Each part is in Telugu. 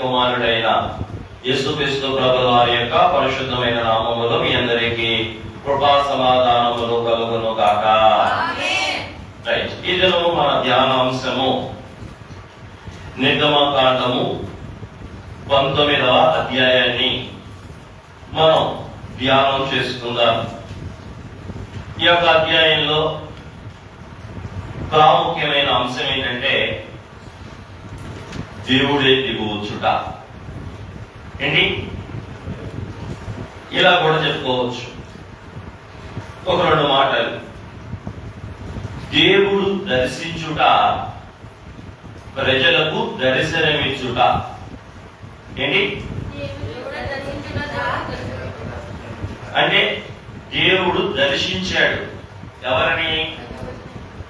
కుమారుడైన యేసుక్రీస్తు ప్రభుల వారి యొక్క పరిశుద్ధమైన నామములో మీ అందరికీ కృపా సమాధానములు కలుగును గాక. రైట్, ఈ దినము మన ధ్యానాంశము నిర్గమకాండము 19వ అధ్యాయాన్ని మనం ధ్యానం చేసుకుందాం. ఈ యొక్క అధ్యాయంలో ప్రాముఖ్యమైన అంశం ఏంటంటే దేవుడే దిగువచ్చుట. ఏంటి, ఇలా కూడా చెప్పుకోవచ్చు ఒక రెండు మాటలు. దేవుడు దర్శించుట, ప్రజలకు దర్శనమిచ్చుట. ఏంటి అంటే దేవుడు దర్శించాడు ఎవరిని?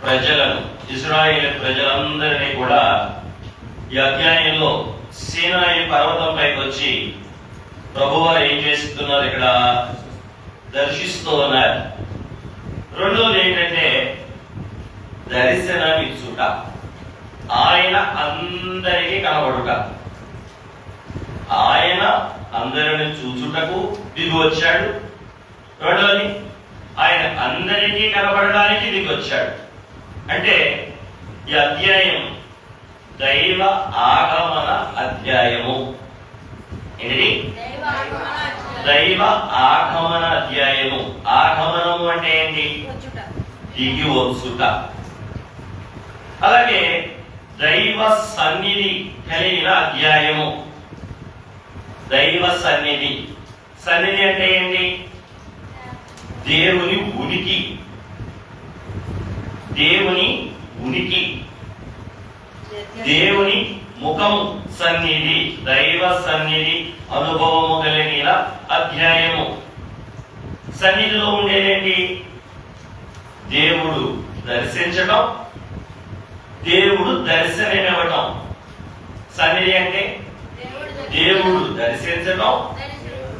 ప్రజలను, ఇశ్రాయేలు ప్రజలందరినీ కూడా. ఈ అధ్యాయంలో సీనాయి పర్వతం పైకి వచ్చి ప్రభువారు ఏం చేస్తున్నారు? ఇక్కడ దర్శిస్తూ ఉన్నారు. రెండోది ఏంటంటే దర్శనమిచ్చుట, ఆయన అందరికీ కనబడుట. ఆయన అందరిని చూచుటకు దిగి వచ్చాడు. రెండోది ఆయన అందరికీ కనబడడానికి దిగి వచ్చాడు. అంటే ఈ అధ్యాయం దైవ ఆగమన అధ్యాయము. ఏంటి? దైవ ఆగమన అధ్యాయము. ఆగమనము అంటే ఏంటి? దిగి వచ్చుట. అలాగే దైవ సన్నిధి కలిగిన అధ్యాయము. దైవ సన్నిధి. సన్నిధి అంటే ఏంటి? దేవుని ఉనికి. దేవుని ఉనికి, దేవుని ముఖము సన్నిధి, దైవ సన్నిధి అనుభవము కలిగిన అధ్యాయము. సన్నిధిలో ఉండేదేంటి? దేవుడు దర్శించటం, దేవుడు దర్శనమివ్వటం. సన్నిధి అంటే దేవుడు దర్శించటం,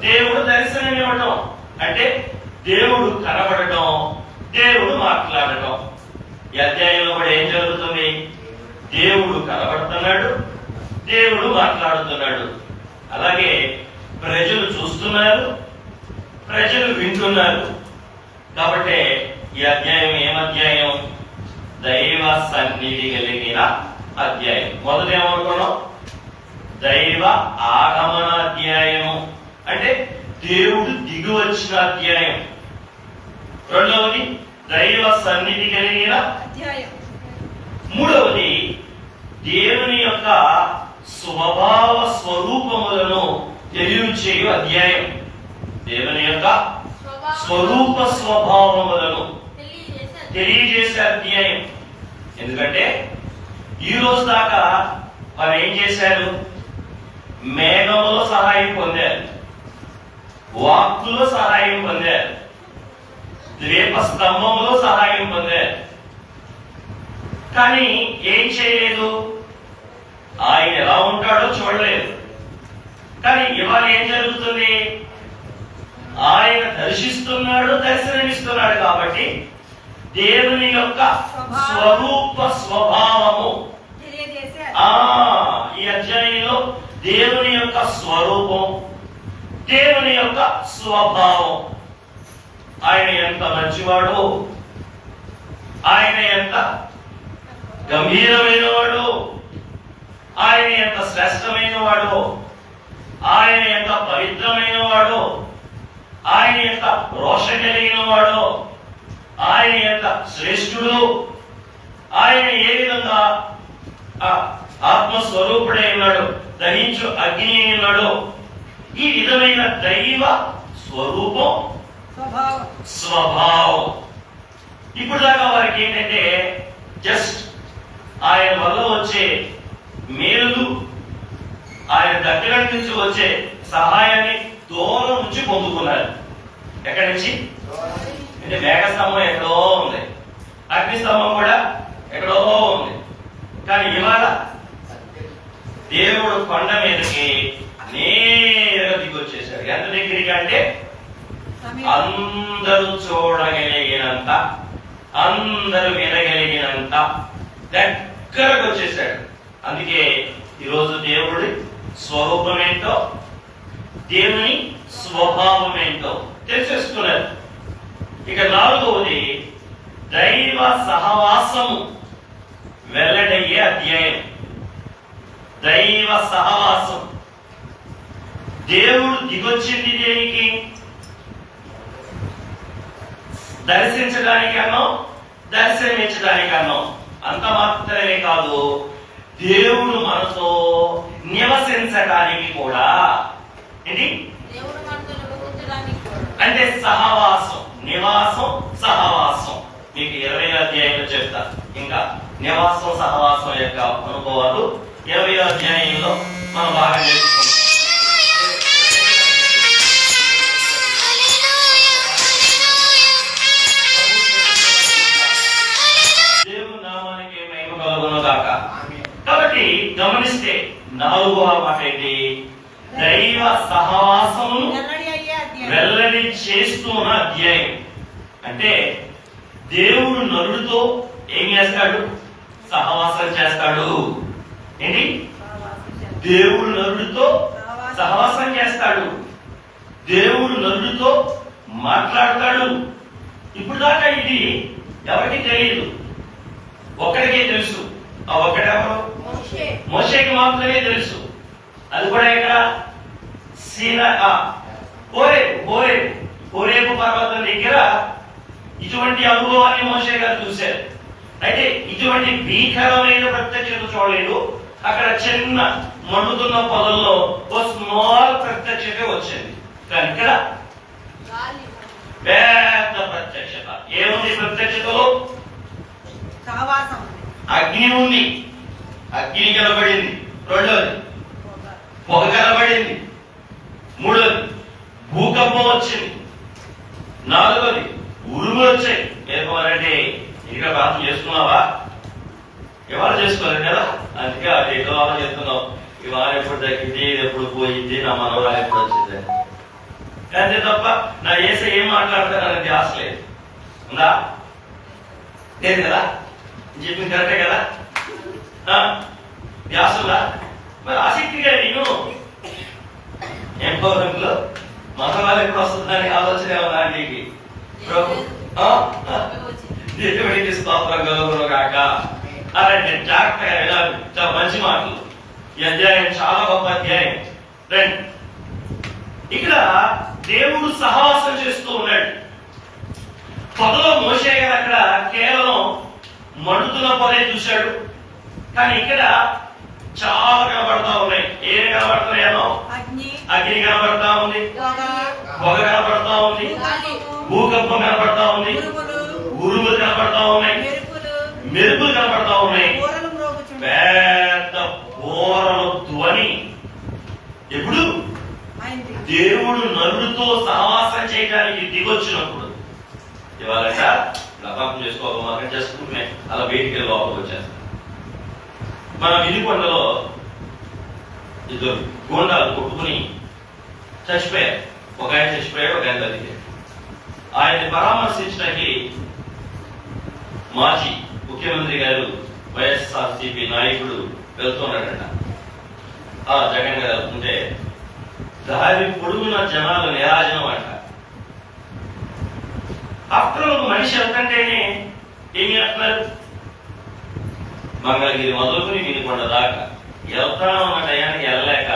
దేవుడు దర్శనమివ్వటం. అంటే దేవుడు కనబడటం, దేవుడు మాట్లాడటం. ఈ అధ్యాయంలో కూడా ఏం జరుగుతుంది? దేవుడు కనబడుతున్నాడు, దేవుడు మాట్లాడుతున్నాడు. అలాగే ప్రజలు చూస్తున్నారు, ప్రజలు వింటున్నారు. కాబట్టి ఈ అధ్యాయం ఏమధ్యాయం? దైవ సన్నిధి కలిగిన అధ్యాయం. మొదట ఏమనుకున్నాం? దైవ ఆగమన అధ్యాయము అంటే దేవుడు దిగి వచ్చిన అధ్యాయం. రెండవది దైవ సన్నిధి కలిగిన అధ్యాయం. మూడవది దేవుని యొక్క స్వభావ స్వరూపములను తెలియచేయు అధ్యాయం. దేవుని యొక్క స్వరూప స్వభావములను తెలియజేసే అధ్యాయం. ఎందుకంటే ఈ రోజు దాకా వారు ఏం చేశారు? మేఘములో సహాయం పొందారు, వాక్కులో సహాయం పొందారు, ద్వీప స్తంభంలో సహాయం పొందారు. కానీ ఏం చేయలేదు? ఆయన ఎలా ఉంటాడో చూడలేదు. కానీ ఇవాళ ఏం జరుగుతుంది? ఆయన దర్శిస్తున్నాడు, దర్శనమిస్తున్నాడు. కాబట్టి దేవుని యొక్క స్వరూప స్వభావము ఈ అధ్యాయంలో దేవుని యొక్క స్వరూపం, దేవుని యొక్క స్వభావం. ఆయన ఎంత మంచివాడు, ఆయన ఎంత గంభీరమైన వాడు, ఆయన ఎంత శ్రేష్టమైన వాడు, ఆయన ఎంత పవిత్రమైన వాడు, ఆయన ఎంత రోష కలిగిన వాడు, ఆయన ఎంత శ్రేష్ఠుడు, ఆయన ఏ విధంగా ఆత్మస్వరూపుడై ఉన్నాడు, దహించు అగ్ని ఉన్నాడు. ఈ విధమైన దైవ స్వరూపం, స్వభావం. ఇప్పుడు దాకా వారికి ఏంటంటే జస్ట్ ఆయన వల్ల వచ్చే మేలు, ఆయన దగ్గర నుంచి వచ్చే సహాయాన్ని దూరం నుంచి పొందుకున్నారు. ఎక్కడి నుంచి అంటే మేఘస్తంభం ఎక్కడో ఉంది, అగ్నిస్తంభం కూడా ఎక్కడో ఉంది. కానీ ఇవాళ దేవుడు కొండ మీదకి నేరుగా దిగొచ్చేశాడు. ఎంత దగ్గరికి అంటే అందరూ చూడగలిగినంత, అందరూ వినగలిగినంత దగ్గరకు వచ్చేసాడు. అందుకే ఈరోజు దేవుడి స్వరూపం ఏంటో, దేవుని స్వభావం ఏంటో తెలిసేసుకున్నారు. ఇక 4వది దైవ సహవాసము వెల్లడయ్యే అధ్యాయం. దైవ సహవాసం. దేవుడు దిగొచ్చింది దేనికి? దర్శించడానికన్నో దర్శనమిచ్చడానికన్నో. అంత మాత్రమే కాదు, దేవుడు మనతో నివసించడానికి కూడా. ఏంటి అంటే సహవాసం, నివాసం, సహవాసం. మీకు 20వ అధ్యాయంలో చెప్తా. ఇంకా నివాసం సహవాసం యొక్క అనుభవాలు 20వ అధ్యాయంలో మనం బాగా నేర్చుకుంటాం. దేవుని నామానికి మహిమ కలుగును గాక. కాబట్టి గమనిస్తే 4వ మాట ఏంటి? దైవ సహవాసమును వెల్లడి చేస్తున్న అధ్యాయం. అంటే దేవుడు నరుడితో ఏం చేస్తాడు? సహవాసం చేస్తాడు. ఏంటి? దేవుడు నరుడితో సహవాసం చేస్తాడు. దేవుడు నరుడితో మాట్లాడతాడు. ఇప్పుడు దాకా ఇది ఎవరికి తెలియదు, ఒక్కడికే తెలుసు. ఆ ఒక్కడెవరు? మోషేకి మాత్రమే తెలుసు. అది కూడా ఇక్కడ హోరేబు పర్వతం దగ్గర ఇటువంటి అనుభవాన్ని మోషే గారు చూశారు. అయితే ఇటువంటి భీకరమైన ప్రత్యక్షత చూడలేదు. అక్కడ చిన్న మండుతున్న పొదల్లో ఓ స్మాల్ ప్రత్యక్షత వచ్చింది. కానీ ఇక్కడ పెద్ద ప్రత్యక్షత. ఏముంది ప్రత్యక్షతలో? అగ్ని ఉంది. అగ్ని కనబడింది. 2వది పొగ కనబడింది. 3వది భూకంపం వచ్చింది. 4వది ఉరుములు వచ్చాయి. ఏమంటే ఇక్కడ ప్రార్థన చేసుకున్నావా? ఇవాళ చేసుకోలేదు కదా, అందుకే అది ఏదో అలా చెప్తున్నావు. ఇవాళ ఎప్పుడు తగ్గింది, ఎప్పుడు పోయింది, నా మనవరాలు ఎప్పుడు వచ్చింది అంతే తప్ప నా ఏసే ఏం మాట్లాడతానని ధ్యాస లేదు. ఉందా? లేదు కదా? చెప్పింది కరెక్టే కదా? ధ్యాసంలా? మరి ఆసక్తిగా నేను ఎంపవర్మెంట్లో మనవరాలు ఎప్పుడు వస్తుందని ఆలోచన ఏమన్నా నీకు? ప్రభు దేవుడికి స్తోత్రం కలుగును గాక. అలాంటి జాగ్రత్తగా వినాలి. చాలా మంచి మాటలు. ఈ అధ్యాయం చాలా గొప్ప అధ్యాయం. రండి, ఇక్కడ దేవుడు సహవాసం చేస్తూ ఉన్నాడు. పొదలో మోషే గారు అక్కడ కేవలం మండుతున్న పొదే చూశాడు. కానీ ఇక్కడ చాలా కనబడతా ఉన్నాయి. ఏమి కనబడుతున్నాయో? అగ్ని కనబడతా ఉంది, పొగ కనబడతా ఉంది, భూకంపం కనబడతా ఉంది, ఉరుములు కనబడతా ఉన్నాయి, మెరుపులు కనబడతా ఉన్నాయి, పెద్ద బోరల ధ్వని. ఎప్పుడు? దేవుడు నరుడితో సహవాసం చేయడానికి దిగొచ్చినప్పుడు. ఇవాళ లపాపం చేసుకోక మాత్రం చేసుకుంటే అలా బయటికి వెళ్ళి లోపలికి వచ్చేస్తాం. మన వినికొండలో 2 గోండాలు కొట్టుకుని చచ్చిపోయారు. ఒక ఆయన చచ్చిపోయాడు, ఒక ఆయన బతికాడు. ఆయన్ని పరామర్శించడానికి మాజీ ముఖ్యమంత్రి గారు, వైఎస్ఆర్సీపీ నాయకుడు వెళ్తున్నాడట. జగన్ గారు వెళ్తుంటే దారి పొడుగున జనాలు నిరాజనం అంట. ఆఫ్టర్ మనిషి వెళ్తుంటేనే ఏం చేస్తున్నారు? మంగళగిరి మొదలుకుని వినికొండ దాకా వెళ్తా ఉన్న టయానికి వెళ్ళలేక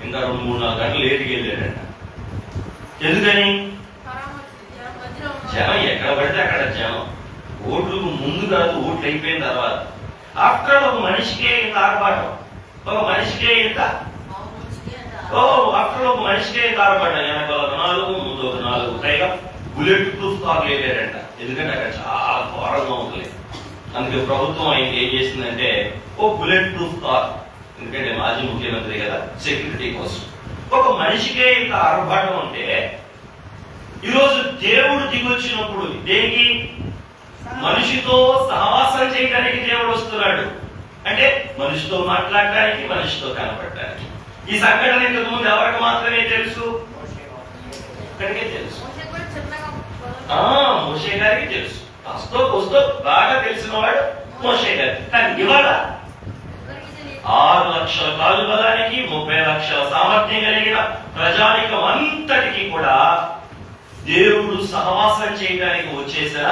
ఇంకా 2-3-4 గంటలు లేటుకి వెళ్ళాడట. ఎందుకని? జనం ఎక్కడ పడితే అక్కడ జనం. ఓట్లకు ముందు కాదు, ఓట్లు అయిపోయిన తర్వాత. ఆఫ్టర్ ఒక మనిషికే ఇంత ఆర్భాటం, ఒక మనిషికే ఇంత ఆఫ్టర్ ఒక మనిషికే ఇంత ఆర్భాటం. వెనక 4, ముందు ఒక 4, పైగా బుల్లెట్ ప్రూఫ్ కార్లు వెళ్ళారంట. ఎందుకంటే అక్కడ చాలా ఘోరంగా ఉంటుంది. అందుకే ప్రభుత్వం ఆయనకి ఏం చేసిందంటే ఓ బుల్లెట్ ప్రూఫ్ కార్, ఎందుకంటే మాజీ ముఖ్యమంత్రి కదా, సెక్యూరిటీ కోసం. ఒక మనిషికే ఇంత ఆర్భాటం ఉంటే ఈరోజు దేవుడు దిగొచ్చినప్పుడు దేనికి? మనిషితో సహవాసం చేయడానికి దేవుడు వస్తున్నాడు. అంటే మనిషితో మాట్లాడటానికి, మనిషితో కనపడటానికి. ఈ సంఘటన ఇంతకు ముందు ఎవరికి మాత్రమే తెలుసు? ఇక్కడికే తెలుసు. మోషే గారికి తెలుసు. వస్తూ బాగా తెలిసిన వాడు మోషే గారు. కానీ ఇవాళ 6 లక్షల కాలు బలానికి 30,000 లక్షల సామర్థ్యం కలిగిన ప్రజానికం అంతటికి కూడా దేవుడు సహవాసం చేయడానికి వచ్చేసిన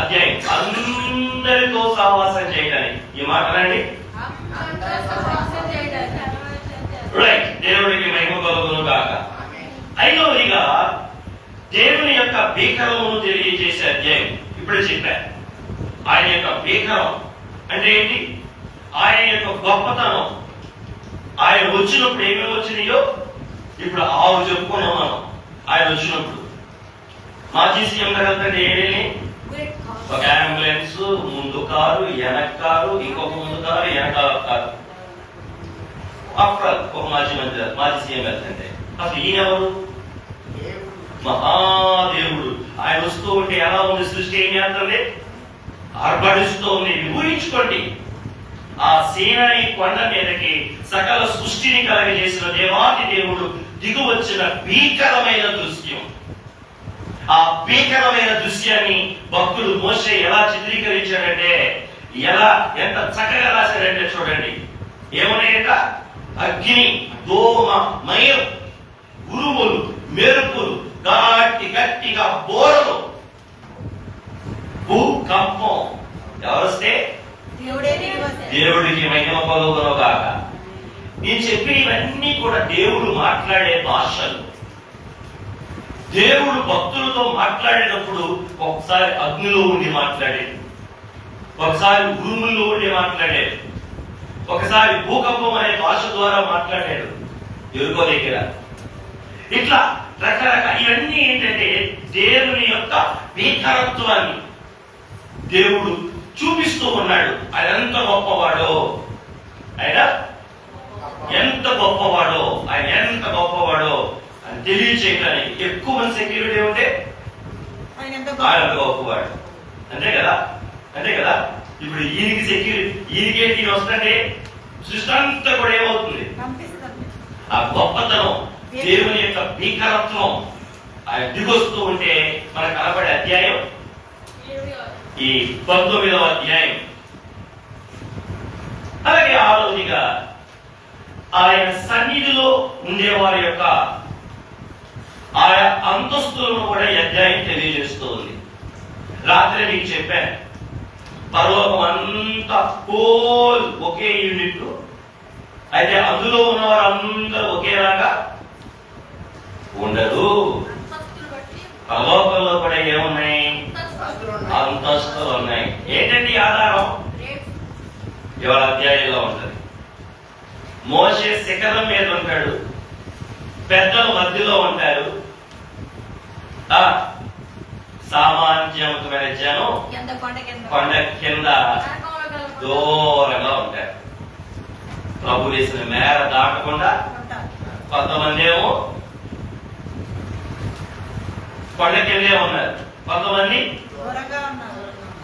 అధ్యాయం. అందరితో సహవాసం చేయడానికి. ఈ మాటలండి రైట్. దేవుడికి మహిమ కలుగును గాక. ఐదవదిగా దేవుని యొక్క భీకరమును తెలియజేసే అధ్యాయం ఇప్పుడే చెప్పాను. ఆయన యొక్క భీకరం అంటే ఏంటి? ఆయన యొక్క గొప్పతనం. ఆయన వచ్చినప్పుడు ఏమేమి వచ్చినాయో ఇప్పుడు 6 చెప్పుకున్నాం మనం. ఆయన వచ్చినప్పుడు మాజీ సీఎం గారు వెళ్తాడు ఏమేమి? ఒక అంబులెన్స్, ముందు కారు, వెనక కారు, ఇంకొక ముందు కారు, వెనక కారు. ఆఫ్టర్ ఒక మాజీ సీఎం వెళ్తుంటే అసలు ఈయన ఎవరు? మహాదేవుడు. ఆయన వస్తూ ఉంటే ఎలా ఉంది సృష్టి? ఏం చేస్తుంది? ఆర్భడిస్తూ ఉంది. ఊహించుకోండి, ఆ సీనాయి కొండ మీదకి సకల సృష్టిని కలగజేసిన దేవాది దేవుడు దిగు వచ్చిన భీకరమైన దృశ్యం. ఆ భీకరమైన దృశ్యాన్ని భక్తుడు మోషే ఎలా చిత్రీకరించాడంటే, ఎంత చక్కగా రాశాడంటే చూడండి. ఏమన్నాయట? అగ్ని, దోమ, మయం, ఉరుములు, మెరుపులు, గట్టిగా బోరలు, భూకంపం. ఎవరొస్తే? దేవుడికి మహిమ కలుగును గాక. నేను చెప్పిన ఇవన్నీ కూడా దేవుడు మాట్లాడే భాషలు. దేవుడు భక్తులతో మాట్లాడేటప్పుడు ఒకసారి అగ్నిలో ఉండి మాట్లాడేది, ఒకసారి ఉరుముల్లో ఉండి మాట్లాడేది, ఒకసారి భూకంపం అనే భాష ద్వారా మాట్లాడాడు ఎరుకో దగ్గర. ఇట్లా రకరకాల ఇవన్నీ ఏంటంటే దేవుని యొక్క భీకరత్వాన్ని దేవుడు చూపిస్తూ ఉన్నాడు. ఆయన ఎంత గొప్పవాడో, ఆయన ఎంత గొప్పవాడో, ఆయన ఎంత గొప్పవాడో అని తెలియచేయడానికి. ఎక్కువ మంది సెక్యూరిటీ ఉంటే ఆయన ఎంత గొప్పవాడు. అంతే కదా. ఇప్పుడు ఈయనకి సెక్యూరిటీ, ఈయనకేంటి వస్తుంటే సృష్టి అంతా కూడా ఏమవుతుంది? ఆ గొప్పతనం, దేవుని యొక్క భీకరత్వం ఆయన దిగొస్తూ ఉంటే మనకు కనబడే అధ్యాయం ఈ 19వ అధ్యాయం. అలాగే 6వదిగా ఆయన సన్నిధిలో ఉండేవారి యొక్క ఆయా అంతస్తులను కూడా ఈ అధ్యాయం తెలియజేస్తూ ఉంది. రాత్రి మీకు చెప్పాను, పరలోకం అంతా హోల్ ఒకే యూనిట్. అయితే అందులో ఉన్నవారు అందరూ ఒకేలాగా ఉండరు. పరలోకంలో కూడా ఏమున్నాయి? అంతస్తులు ఉన్నాయి. ఏంటండి ఆధారం? ఇవాళ అధ్యాయంలో ఉంటది. మోషే శిఖరం మీద ఉంటాడు, పెద్దలు మధ్యలో ఉంటారు, సామాన్యమైన జనం కొండ కింద దూరంగా ఉంటారు. ప్రభు వేసిన మేర దాటకుండా కొంతమంది ఏమో కొండ కిందే ఉన్నారు, కొంతమంది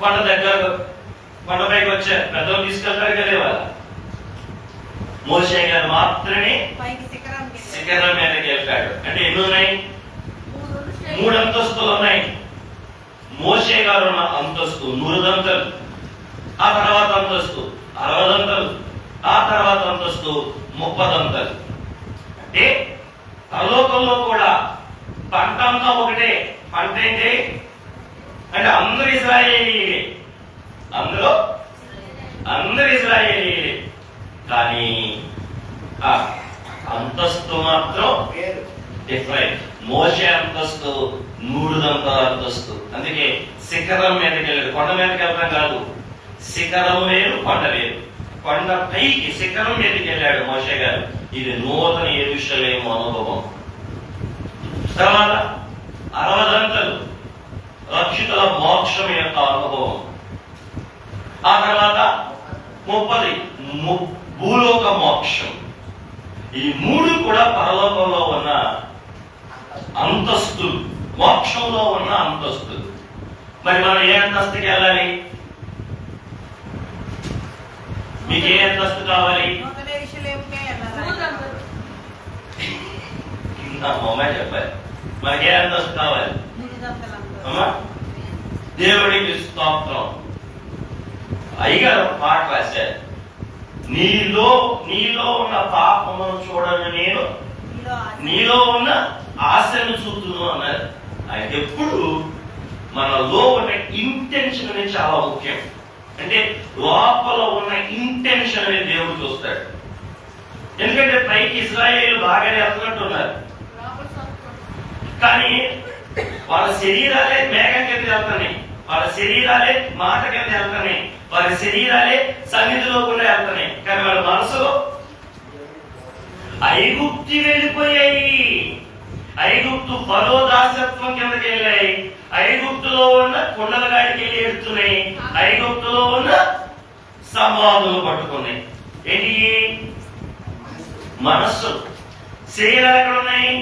కొండ దగ్గర కొండపైకి వచ్చారు. పెద్దలు తీసుకెళ్తారు కదా ఇవాళ. మోషే గారు మాత్రమే శిఖరం మీదకి వెళ్ళాడు. అంటే ఎన్ని ఉన్నాయి? 3 అంతస్తులు ఉన్నాయి. మోషే గారు ఉన్న అంతస్తు 100 దంతలు, ఆ తర్వాత అంతస్తు 60 దంతలు, ఆ తర్వాత అంతస్తు 30 దంతలు. అంటే పరలోకంలో కూడా పంట అంతా ఒకటే. పంట ఏంటి అంటే అందరు ఇశ్రాయేలీయులే, అందులో అందరు ఇశ్రాయేలీయులే. కానీ అంతస్తు మాత్రం డిఫరెంట్. మోషే అంతస్తు 3 దంతల అంతస్తు. అందుకే శిఖరం మీదకి వెళ్ళాడు. కొండ మీదకి వెళ్తాం కాదు, శిఖరం వేరు, కొండ వేరు. కొండ పైకి శిఖరం మీదకి వెళ్ళాడు మోషే గారు. ఇది నూతన యెరూషలేము అనుభవం. తర్వాత 60 దంతలు రక్షితుల మోక్షం యొక్క అనుభవం. ఆ తర్వాత 30 భూలోక మోక్షం. ఈ 3 కూడా పరలోకంలో ఉన్న అంతస్తులు, మోక్షంలో ఉన్న అంతస్తులు. మరి మనం ఏ అంతస్తుకి వెళ్ళాలి? మీకు ఏ అంతస్తు కావాలి? అమ్మాయి చెప్పాలి. మనకి ఏ అంతస్తు కావాలి? అమ్మా దేవుడికి స్తోత్రం. అయ్యగారు పాట రాశారు, నీలో ఉన్న పాపమును చూడను నేను, నీలో ఉన్న ఆశను చూతును అన్నారు. ఆయన ఎప్పుడు మనలో ఉన్న ఇంటెన్షన్ అనేది చాలా ముఖ్యం. అంటే లోపల ఉన్న ఇంటెన్షన్ అనేది దేవుడు చూస్తాడు. ఎందుకంటే పైకి ఇశ్రాయేలు బాగానే వెళ్తున్నట్టున్నారు, కానీ వాళ్ళ శరీరాలే మేఘం కింద వెళ్తున్నాయి, వాళ్ళ శరీరాలే మాట కింద వెళ్తున్నాయి, వాళ్ళ శరీరాలే సన్నిధిలో కూడా వెళ్తున్నాయి. కానీ వాళ్ళ మనసులో ఐగుప్తి వెళ్ళిపోయాయి. ఐగుప్తు ఫరో దాసత్వం కిందకి వెళ్ళాయి. ఐగుప్తులో ఉన్న కొండల గాడికి వెళ్ళి ఎడుతున్నాయి. ఐగుప్తులో ఉన్న సమాధులు పట్టుకున్నాయి. ఏంటి మనస్సు? శరీరాలు ఎక్కడ ఉన్నాయి?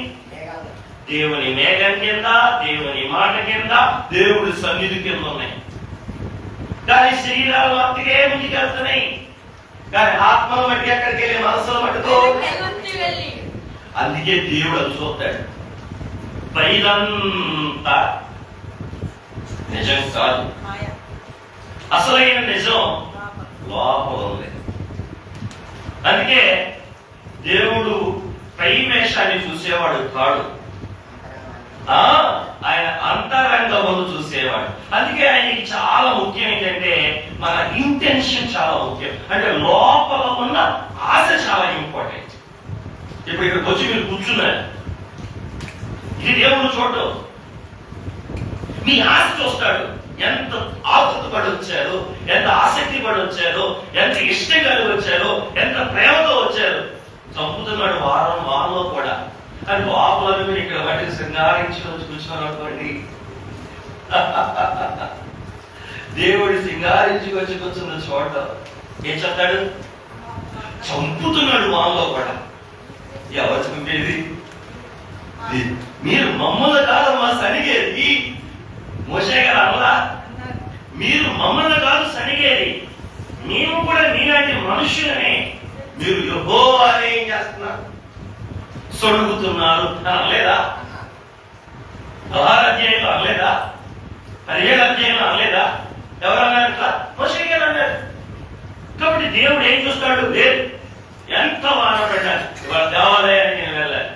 దేవుని మేఘం కింద, దేవుని మాట కింద, దేవుడి సన్నిధి కింద ఉన్నాయి. కానీ శరీరాలు మట్టుకే ముందుకెళ్తున్నాయి, కానీ ఆత్మల మట్టి ఎక్కడికి వెళ్ళి మనసుల మట్టుకో. అందుకే దేవుడు అది చూస్తాడు. పైదంతా నిజం కాదు, అసలైన నిజం లోపల ఉంది. అందుకే దేవుడు పై వేషాన్ని చూసేవాడు కాడు, ఆయన అంతరంగమును చూసేవాడు. అందుకే ఆయనకి చాలా ముఖ్యం ఏంటంటే మన ఇంటెన్షన్ చాలా ముఖ్యం. అంటే లోపల ఉన్న ఆశ చాలా ఇంపార్టెంట్. ఇప్పుడు ఇక్కడికి వచ్చి మీరు కూర్చున్నారు, ఇది దేవుడు చూడటం, మీ ఆశ చూస్తాడు. ఎంత ఆతృత పడి వచ్చారు, ఎంత ఆసక్తి పడి వచ్చారు, ఎంత ఇష్టం కలిగి వచ్చారు, ఎంత ప్రేమతో వచ్చారు. చంపుతున్నాడు వారంలో కూడా. కానీ లోపల మీరు ఇక్కడ వాటిని సింగారించి కూర్చున్నారు అనుకోండి, దేవుడి సింగారించి వచ్చి కూర్చున్న చోట ఏం చెప్తాడు? చంపుతున్నాడు వారంలో కూడా. ఎవరు చంపేది? మీరు మమ్మల్ని కాదమ్మా సనిగేది. మోషే గారు అలా, మీరు మమ్మల్ని కాదు సనిగేది, మేము కూడా మీలాంటి మనుష్యులనే. మీరు యెహోవా అని ఏం చేస్తున్నారు? సొడుగుతున్నారు అని అనలేదా? 16 అధ్యాయంలో అనలేదా? 17 అధ్యాయంలో అనలేదా? ఎవరన్నారు ఇట్లా? మోషే గారు అన్నారు. కాబట్టి దేవుడు ఏం చూస్తాడు? లేదు, ఎంత వాన పడ్డాను, ఇవాళ దేవాలయానికి నేను వెళ్ళాలి.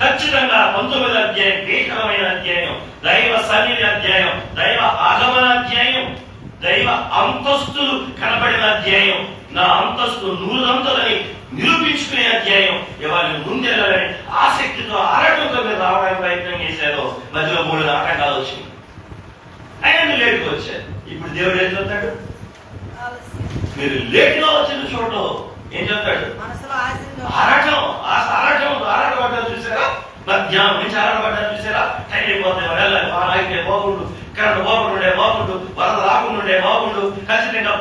ఖచ్చితంగా 19వ అధ్యాయం భీకరమైన అధ్యాయం, దైవ సన్నిధి అధ్యాయం, దైవ ఆగమన అధ్యాయం, దైవ అంతస్తులు కనబడిన అధ్యాయం, నా అంతస్తు 100 నిరూపించుకునే అధ్యాయం. ఇవాళ ముందెళ్ళాలని ఆసక్తితో ఆరాటంతో మీరు రావడానికి ప్రయత్నం చేశారు. మధ్యలో 3 ఆటంకాలు వచ్చింది, ఆయన లేటుగా వచ్చారు. ఇప్పుడు దేవుడు ఏం చెప్తాడు? మీరు లేటుగా వచ్చిన చోట ఏం చెప్తాడు? ఆరాటం పడ్డారు చూసారా? మధ్యాహ్నం నుంచి ఆరాటపడ్డారు చూసారా? టైం అయిపోతాయి, వెళ్ళాలి, ఆగితే బాగుండు, కరెంట్ బాగుంటుండే బాగుండు, వరద రాకుంటుండే బాగుండు, ఖచ్చితంగా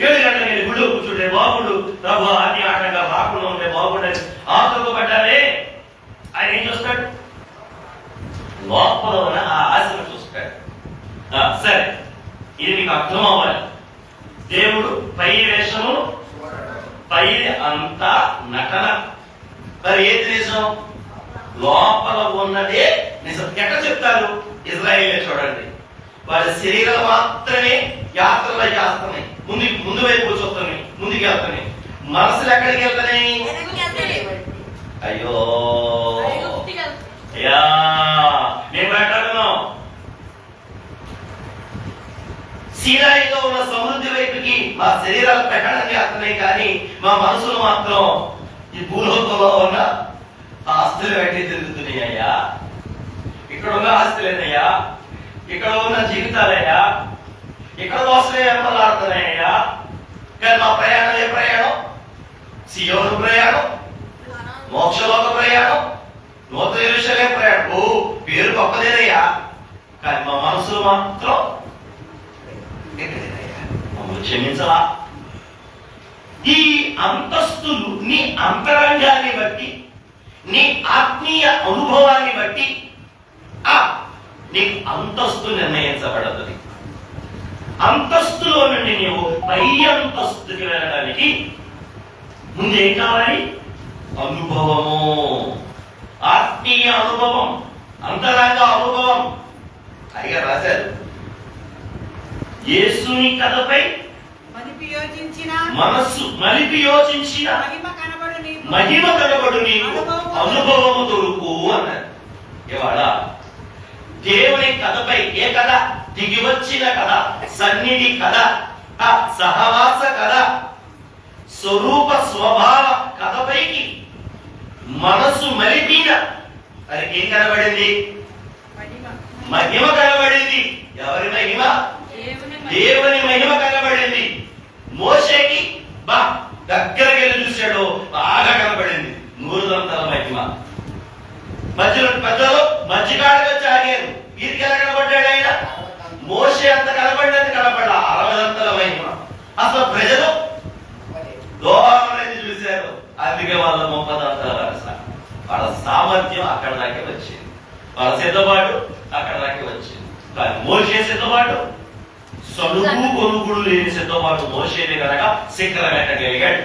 7 గంటలకి వెళ్ళి గుడిలో కూర్చుంటే బాగుండు, ప్రభు అన్ని ఆటంగా రాకుండా ఉంటే బాగుండేది. ఆతృతపడ్డారే. ఆయన ఏం చూస్తాడు? లోపల ఉన్న ఆ ఆశను చూస్తాడు. సరే, ఇది మీకు అర్థం అవ్వాలి. దేవుడు పై వేషము, పై అంతా నటన. మరి ఏది నిజం? లోపల ఉన్నదే నిజం. ఎట్లా చెప్తారు? ఇజ్రాయేలే చూడండి, వారి శరీరం మాత్రమే యాత్రలో చేస్తున్నాయి, ముందు వైపు చూస్తున్నాయి, ముందుకు వెళ్తున్నాయి. మనసులు ఎక్కడికి వెళ్తున్నాయి? అయ్యో అయ్యా, నేను మాట్లాడుతున్నాం. సీనాయిలో ఉన్న సమృద్ధి వైపుకి మా శరీరాలు ప్రకటన చేస్తున్నాయి, కానీ మా మనసులు మాత్రం ఈ భూలోకంలో ఉన్న ఆస్తులు వెంటే తిరుగుతున్నాయి. అయ్యా, ఇక్కడ ఉన్న ఆస్తులేనయ్యా, ఇక్కడ ఉన్న జీవితాలయ్యా, ఇక్కడ కోసమే వెంబలాడుతున్నాయ్యా. కానీ మా ప్రయాణం ఏ ప్రయాణం? సియోను ప్రయాణం, మోక్షలోక ప్రయాణం, నూతన యెరూషలేము ప్రయాణం. ఓ, పేరు గొప్పదేనయ్యా, కానీ మా మనసులు మాత్రం మమ్మల్ని క్షమించలా. ఈ అంతస్తులు నీ అంతరంగాన్ని బట్టి, నీ ఆత్మీయ అనుభవాన్ని బట్టి నీకు అంతస్తు నిర్ణయించబడుతుంది. అంతస్తులో నుండి నీవు పై అంతస్తుకి వెళ్ళడానికి ముందు ఏం కావాలి? అనుభవము, ఆత్మీయ అనుభవం, అంతరంగ అనుభవం. పైగా రాశారు, యేసుని కథపై మనస్సు నలిపి యోచించిన మహిమ కనబడు నీకు అనుభవము దొరుకు అన్నారు. ఇవాళ దేవుని కథపై ఏ కథ? దిగి వచ్చిన కథ, సన్నిధి కథ, సహవాస కథ, స్వరూప స్వభావ కథపైకి మనస్సు మలిపిన అది ఏం కనబడింది? మహిమ కనబడింది. ఎవరి మహిమ? దేవుని మహిమ కనబడింది. మోషేకి దగ్గరకి వెళ్ళి చూశాడు, బాగా కనబడింది 100 మహిమ. మధ్యలో పెద్దలు మధ్యకాడగా చాగారు. వీరికి ఎలా కనబడ్డాడు ఆయన? మోషే అంత కనబడినది కనబడ్డా 60 మహిమ. అసలు ప్రజలు దూరం చూశారు, అందుకే వాళ్ళ 30 వరుస. వాళ్ళ సామర్థ్యం అక్కడ దాకే వచ్చింది, వాళ్ళ సిద్ధపాటు అక్కడ దాకే వచ్చింది. కానీ మోషే సిద్ధపాటు, సలుగు కొనుగుడు లేని సిద్ధపాటు మోషేది కనుక శిఖరం ఎక్కగలిగాడు.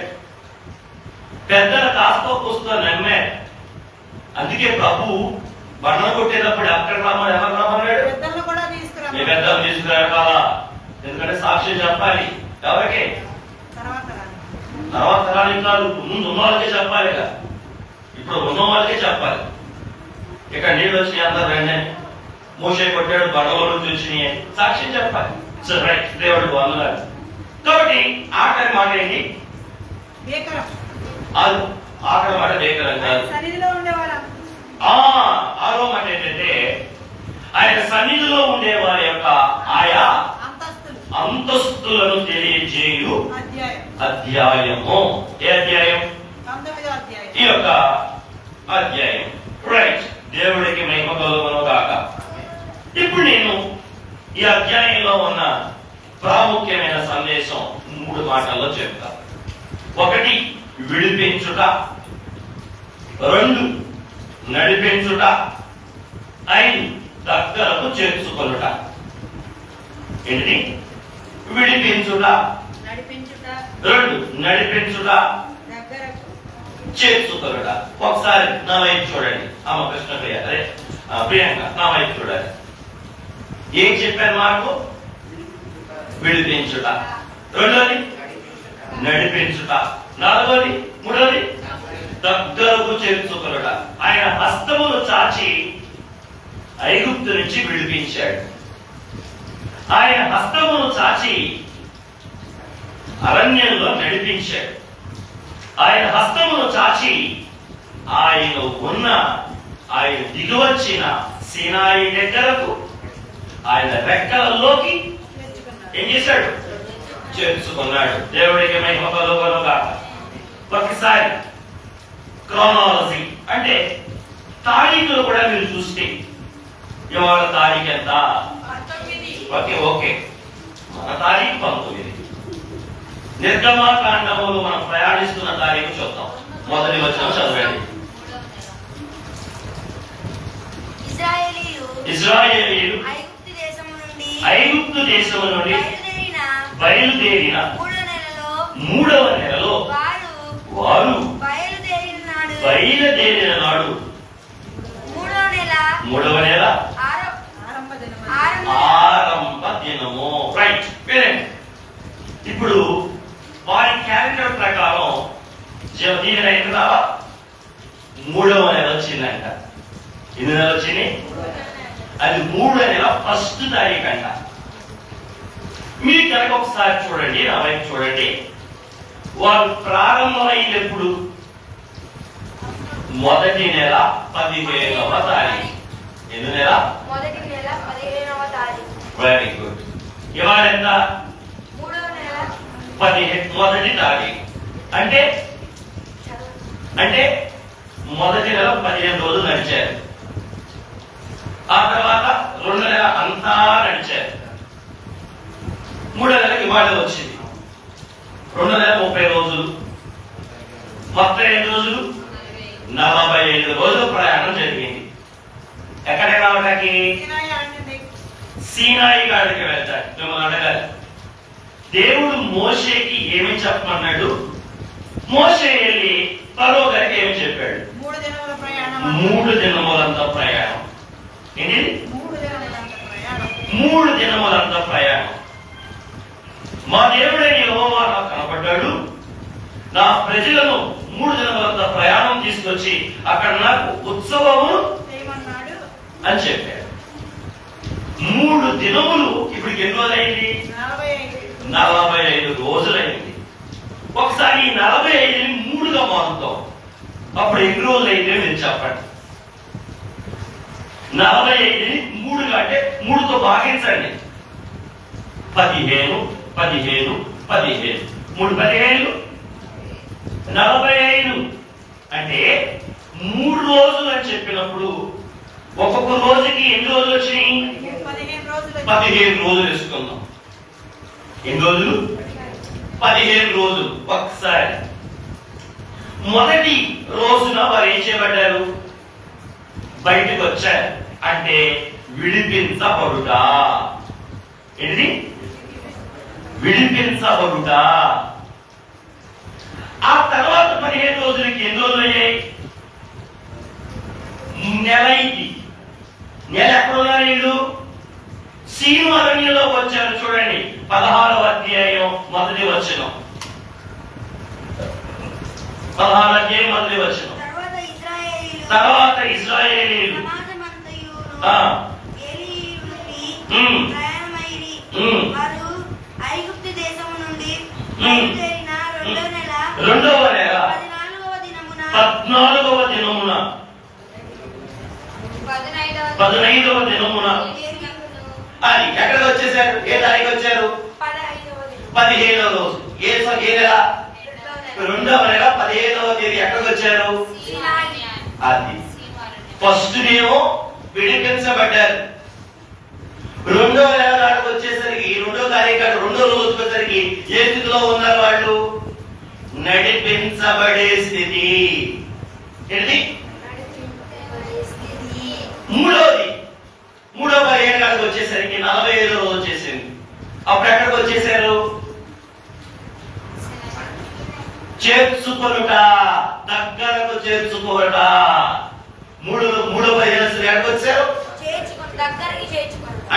పెద్దల కాస్త కూస్తో నమ్మాడు. అందుకే ప్రభు బండలు కొట్టేటప్పుడు అక్కడ రమ్మని ఎవరు రమ్మన్నాడు? మీ పెద్దలు తీసుకురావాలా, ఎందుకంటే సాక్ష్యం చెప్పాలి. ఎవరికి? తర్వాత తరానికి కాదు, ముందు ఉన్న వాళ్ళకే చెప్పాలి. ఇప్పుడు ఉన్న వాళ్ళకే చెప్పాలి. ఇక్కడ నీళ్ళు వచ్చినాయి, అందరు రండి. మోషే కొట్టాడు, బండల నుంచి వచ్చినాయి, సాక్ష్యం చెప్పాలి. దేవుడికి వందనాలు. కాబట్టి ఆఖరి మాట ఏంటి? ఆఖరి మాట బేకరం కాదు. ఆరో మాట ఏంటంటే ఆయన సన్నిధిలో ఉండే వారి యొక్క ఆయా అంతస్తులను తెలియజేయు అధ్యాయము. ఏ అధ్యాయం? ఈ యొక్క అధ్యాయం. రైట్. దేవుడికి మహిమ కలుగును గాక. ఇప్పుడు నేను ఈ అధ్యాయంలో ఉన్న ప్రాముఖ్యమైన సందేశం 3 మాటల్లో చెప్తా. 1 విడిపించుట, 2 నడిపించుట, 5 దగ్గరకు చేర్చుకొనుట. ఏంటి? విడిపించుట, 2 నడిపించుట, చేర్చుకొనుట. ఒకసారి నా వైపు చూడండి. అమ్మ కృష్ణప్రియ, అదే ప్రియాంక, నా వైపు చూడాలి. ఏం చెప్పాను మాకు? విడిపించుట, 2 నడిపించుట, 4 3 దగ్గరకు చేర్చుకొనుట. ఆయన హస్తమును చాచి ఐగుప్తు నుంచి విడిపించాడు. ఆయన హస్తమును చాచి అరణ్యంలో నడిపించాడు. ఆయన హస్తమును చాచి ఆయన దిగివచ్చిన సీనాయి దగ్గరకు ఆయన రెక్కలలోకి ఏం చేశాడు? చేర్చుకున్నాడు. దేవుడికి మహిమ కలుగును గాక. ఒకసారి క్రోనాలజీ అంటే తారీఖులు కూడా మీరు చూస్తే ఇవాళ తారీఖు ఎంత? ఓకే, మన తారీఖు 19. నిర్గమాకాండములు మనం ప్రయాణిస్తున్న తారీఖు చూద్దాం. మొదటి వచనం చదవండి. ఇశ్రాయేలీయులు ఐగుప్తు దేశము నుండి బయలుదేరిన 3వ నెలలో వారు బయలుదేరిన నాడు 3వ నెల ఆరంభ దినము. రైట్. ఇప్పుడు వారి క్యాలెండర్ ప్రకారం దీని అయిన 3వ నెల వచ్చిందంట. ఎన్ని నెలలు వచ్చింది? అది 3వ నెల 1వ తారీఖు అంట. మీరు కనుక ఒకసారి చూడండి, నా వైపు చూడండి. వారు ప్రారంభమైంది ఎప్పుడు? మొదటి నెల 15వ తారీఖు. ఎన్ని నెల? Very good. ఇవాళ ఎంత? మొదటి తారీఖు. అంటే మొదటి నెల 15 రోజులు నడిచారు. ఆ తర్వాత 2వ నెల అంతా నడిచారు. 3వ నెలకి ఇవాళ వచ్చింది. 2వ నెల 30 రోజులు, మొత్తం 5 రోజులు 45 రోజులు ప్రయాణం జరిగింది. ఎక్కడికి రావడానికి? సీనాయి కాడికి వెళ్తాడు. మిమ్మల్ని అడగాలి, దేవుడు మోషేకి ఏమి చెప్పమన్నాడు? మోషే వెళ్ళి ఫరో గారికి ఏమి చెప్పాడు? 3 దినములంత ప్రయాణం. ఏంటి? 3 దినములంత ప్రయాణం. మా దేవుడైన యెహోవా తీసుకొచ్చి అక్కడ నాకు ఉత్సవము అని చెప్పాడు. 3 దినములు ఇప్పుడు ఎన్ని రోజులైంది? 45 రోజులైంది. ఒకసారి ఈ 45ని 3గా మారుతాం. అప్పుడు ఎన్ని రోజులు అయితే మీరు చెప్పండి. 45ని 3గా అంటే 3తో భాగించండి. 15 15 15 3 15 45 అంటే 3 రోజులు అని చెప్పినప్పుడు ఒక్కొక్క రోజుకి ఎన్ని రోజులు వచ్చినాయి? 15 రోజులు వేసుకుందాం. ఎన్ని రోజులు? 15 రోజులు. ఒకసారి మొదటి రోజున వారు ఏం చేయబడ్డారు? బయటకు వచ్చారు. అంటే విడిపించబడుట. ఏంటి? విడిపించబడుట. ఆ తర్వాత 15 రోజులకి ఎన్ని రోజులు అయ్యాయి? నెల అయింది. నెల ఎక్కడున్నారు వీళ్ళు? సీను అరణ్యంలోకి వచ్చారు. చూడండి 16వ అధ్యాయం 1వ వచనం. 16వ అధ్యాయం 1వ వచనం. తర్వాత ఇశ్రాయేలీయులు రెండవ నెల 14వ దినమున 15వ దినమున అది ఎక్కడికి వచ్చేసారు? ఏ తారీఖు వచ్చారు? 15వ రోజు. ఏ నెల? 2వ నెల 15వ తేదీ ఎక్కడికి వచ్చారు? అది ఫస్ట్ ఏమో విడిపించబడ్డారు. 2వ నెల నాటికి వచ్చేసరికి 2వ తారీఖు 2వ రోజు వచ్చేసరికి ఏ స్థితిలో ఉన్నారు వాళ్ళు? నడిపించబడే స్థితి. ఏంటి? మూడవ 15 నాటికి వచ్చేసరికి 45 రోజు వచ్చేసింది. అప్పుడు ఎక్కడికి వచ్చేసారు? చేర్చుకొనుట, దగ్గరకు చేర్చుకోవట. 3వ 15 ఎక్కడికి వచ్చారు?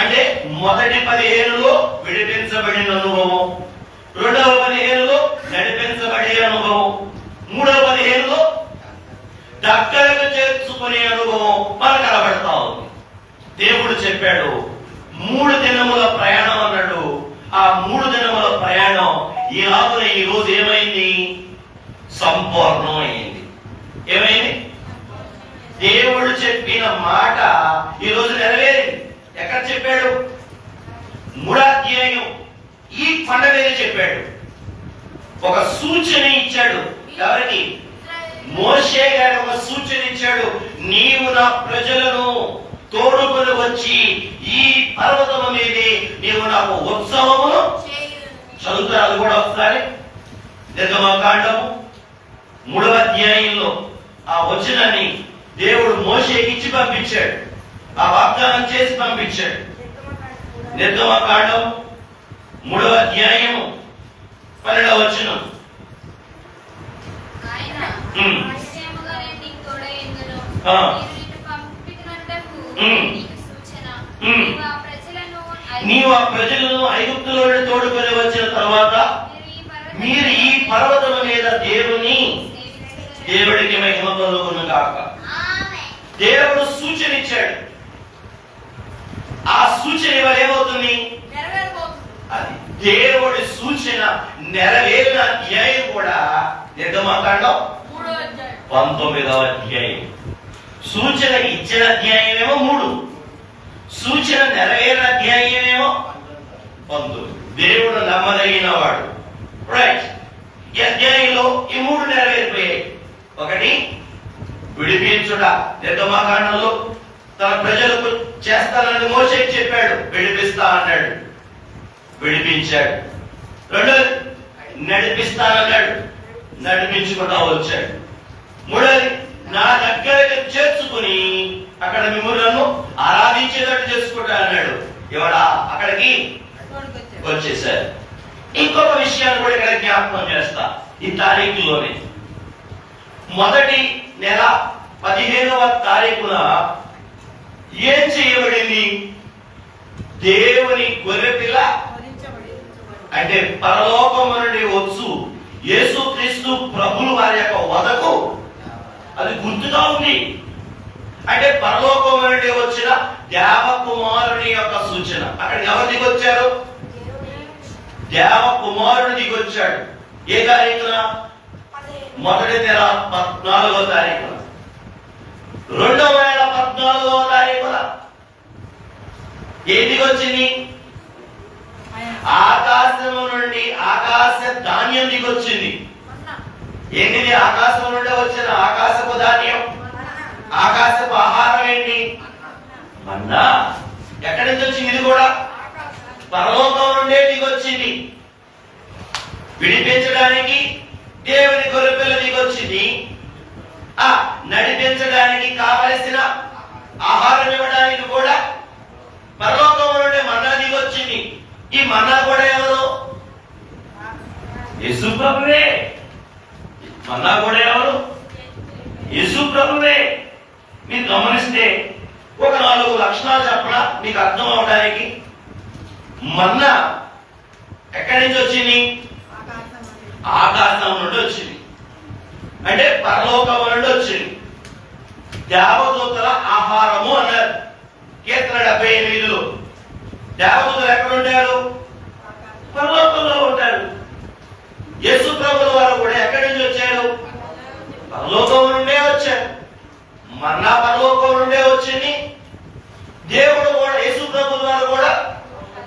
అంటే మొదటి 15లో విడిపించబడిన అనుభవం, 2వ 15లో నడిపించబడే అనుభవం, 3వ 15లో దగ్గరకు చేర్చుకునే అనుభవం మనకు కనబడతా ఉంది. దేవుడు చెప్పాడు 3 దినముల ప్రయాణం అన్నాడు. ఆ 3 దినముల ప్రయాణం ఈ రోజు ఏమైంది? సంపూర్ణం అయింది. ఏమైంది? దేవుడు చెప్పిన మాట ఈ రోజు నెరవేరింది. ఎక్కడ చెప్పాడు? 3వ అధ్యాయం ఈ కొండ మీద చెప్పాడు. ఒక సూచన ఇచ్చాడు. ఎవరికి? మోషే గారు ఒక సూచన ఇచ్చాడు. నీవు నా ప్రజలను తోడుకొని వచ్చి ఈ పర్వతము మీదే నీవు నాకు ఉత్సవమును చదువుతారు. అది కూడా ఒకసారి నిర్గమకాండము 3వ అధ్యాయంలో ఆ వచనాన్ని దేవుడు మోషేకి ఇచ్చి పంపించాడు. ఆ వాగ్దానం చేసి పంపించాడు. నిర్గమకాండం 3వ అధ్యాయము 12వ వచనం. నీవు ఆ ప్రజలను ఐగుప్తులో తోడుకొని వచ్చిన తర్వాత మీరు ఈ పర్వతము మీద దేవుడికి మహిమ కలుగును గాక. దేవుడు సూచన ఇచ్చాడు. ఆ సూచన ఇవాళ ఏమవుతుంది? అది దేవుడి సూచన నెరవేరిన అధ్యాయం కూడా నిర్గమకాండం 19వ అధ్యాయం. సూచన ఇచ్చిన అధ్యాయమేమో 3, సూచన నెరవేరిన అధ్యాయమేమో 19. దేవుడు నమ్మదగిన వాడు. రైట్. ఈ అధ్యాయంలో ఈ 3 నెరవేరిపోయాయి. ఒకటి విడిపించుట. నిర్గమకాండంలో తన ప్రజలకు చేస్తానని మోషేకి చెప్పాడు, విడిపిస్తా అన్నాడు, విడిపించాడు. రెండోది నడిపిస్తానన్నాడు, నడిపించుకుంటా వచ్చాడు. మూడోది నా దగ్గరకు చేర్చుకుని అక్కడ మిమ్మల్ని ఆరాధించేటట్టు చేసుకుంటా అన్నాడు. ఇవాళ అక్కడికి వచ్చేసారు. ఇంకొక విషయాన్ని కూడా ఇక్కడ జ్ఞాపకం చేస్తా. ఈ తారీఖులోనే మొదటి నెల 15వ తారీఖున ఏం చేయబడింది? దేవుని గొర్రెపిల్ల అంటే పరలోకము నుండి వచ్చు యేసుక్రీస్తు ప్రభువు వారి యొక్క వదకు అది గుర్తుగా ఉంది. అంటే పరలోకం నుండి వచ్చిన దేవకుమారుని యొక్క సూచన. అక్కడ ఎవరు దిగొచ్చారు? దేవకుమారుడు దిగొచ్చాడు. ఏ తారీఖున? మొదటి నెల 14వ తారీఖున. 2014వ తారీఖున ఏం దిగొచ్చింది? ఆకాశము నుండి ఆకాశ ధాన్యం దిగొచ్చింది. ఏంటిది? ఆకాశం నుండి వచ్చిన ఆకాశపు ధాన్యం, ఆకాశపు ఆహారం ఏంటి? మన్నా. ఎక్కడి నుంచి వచ్చింది? ఇది కూడా పరలోకం నుండే దిగొచ్చింది. విడిపించడానికి దేవుని గొర్రెపిల్ల దిగొచ్చింది. నడిపించడానికి కావలసిన ఆహారం ఇవ్వడానికి కూడా పరలోకం నుండి మన్నా దిగొచ్చింది. ఈ మన్నా కూడా ఎవరు? యేసు ప్రభువే. మన్నా కూడా ఎవరు? యేసు ప్రభువే. మీరు గమనిస్తే ఒక 4 లక్షణాలు చెప్పడా మీకు అర్థం అవడానికి. మన్నా ఎక్కడి నుంచి వచ్చింది? ఆకాశం నుండి వచ్చింది. అంటే పరలోకం నుండి వచ్చింది. దేవదూతల ఆహారము అన్నారు. కీర్తన 78లో దేవదూతలు ఎక్కడ ఉంటారు? పరలోకంలో ఉంటారు. యేసు ప్రభుల వారు కూడా ఎక్కడి నుంచి వచ్చారు? పరలోకం నుండే వచ్చారు. మన్నా పరలోకం నుండే వచ్చింది. దేవుడు కూడా యేసు ప్రభుల వారు కూడా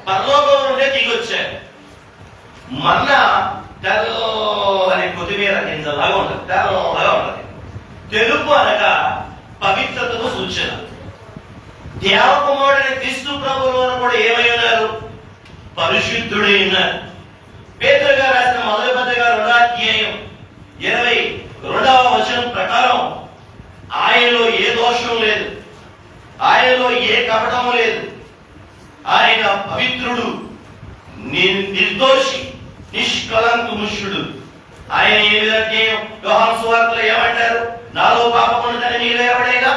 పరలోకం నుండే దిగొచ్చారు. మన్నా తెల్లని కొత్తిమీర గింజలాగా ఉంటుంది, తెల్లగా ఉంటుంది. తెలుపు అనగా పవిత్రతకు సూచన. దేవకుమారుడైన క్రీస్తు ప్రభుల వారు కూడా ఏమై ఉన్నారు? పరిశుద్ధుడై ఉన్నారు. పేతురు గారు రాసిన మొదటి పత్రిక 2వ అధ్యాయం 22వ వచనం ప్రకారం ఆయనలో ఏ దోషం లేదు, ఆయనలో ఏ కపటము లేదు. ఆయన పవిత్రుడు, నిర్దోషి, నిష్కలంకుముష్యుడు. ఆయన ఏ విధంగా యోహాను సువార్తలో ఏమంటారు? నాలో పాపం ఉన్నదని మీలో ఎవడైనా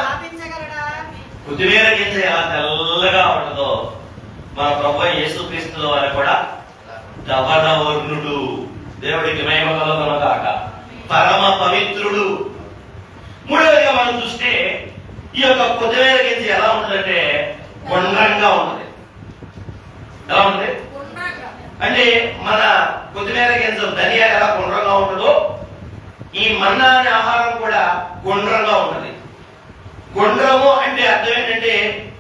కొత్తిమీర గింజ ఎలా తెల్లగా ఉంటుందో మన ప్రభువు యేసుక్రీస్తు వారు కూడా ధవళవర్ణుడు. దేవుడికి మహిమ కలుగునుగాక. పరమ పవిత్రుడు. మూడవదిగా మనం చూస్తే ఈ యొక్క కొత్తిమీర గింజ ఎలా ఉంటుందంటే గుండ్రంగా ఉంటుంది. ఎలా ఉంటుంది అంటే మన కొత్తిమీర గింజ ధనియా ఎలా గుండ్రంగా ఉంటుందో ఈ మన్నా అనే ఆహారం కూడా గుండ్రంగా ఉంటుంది. గుండ్రము అంటే అర్థం ఏంటంటే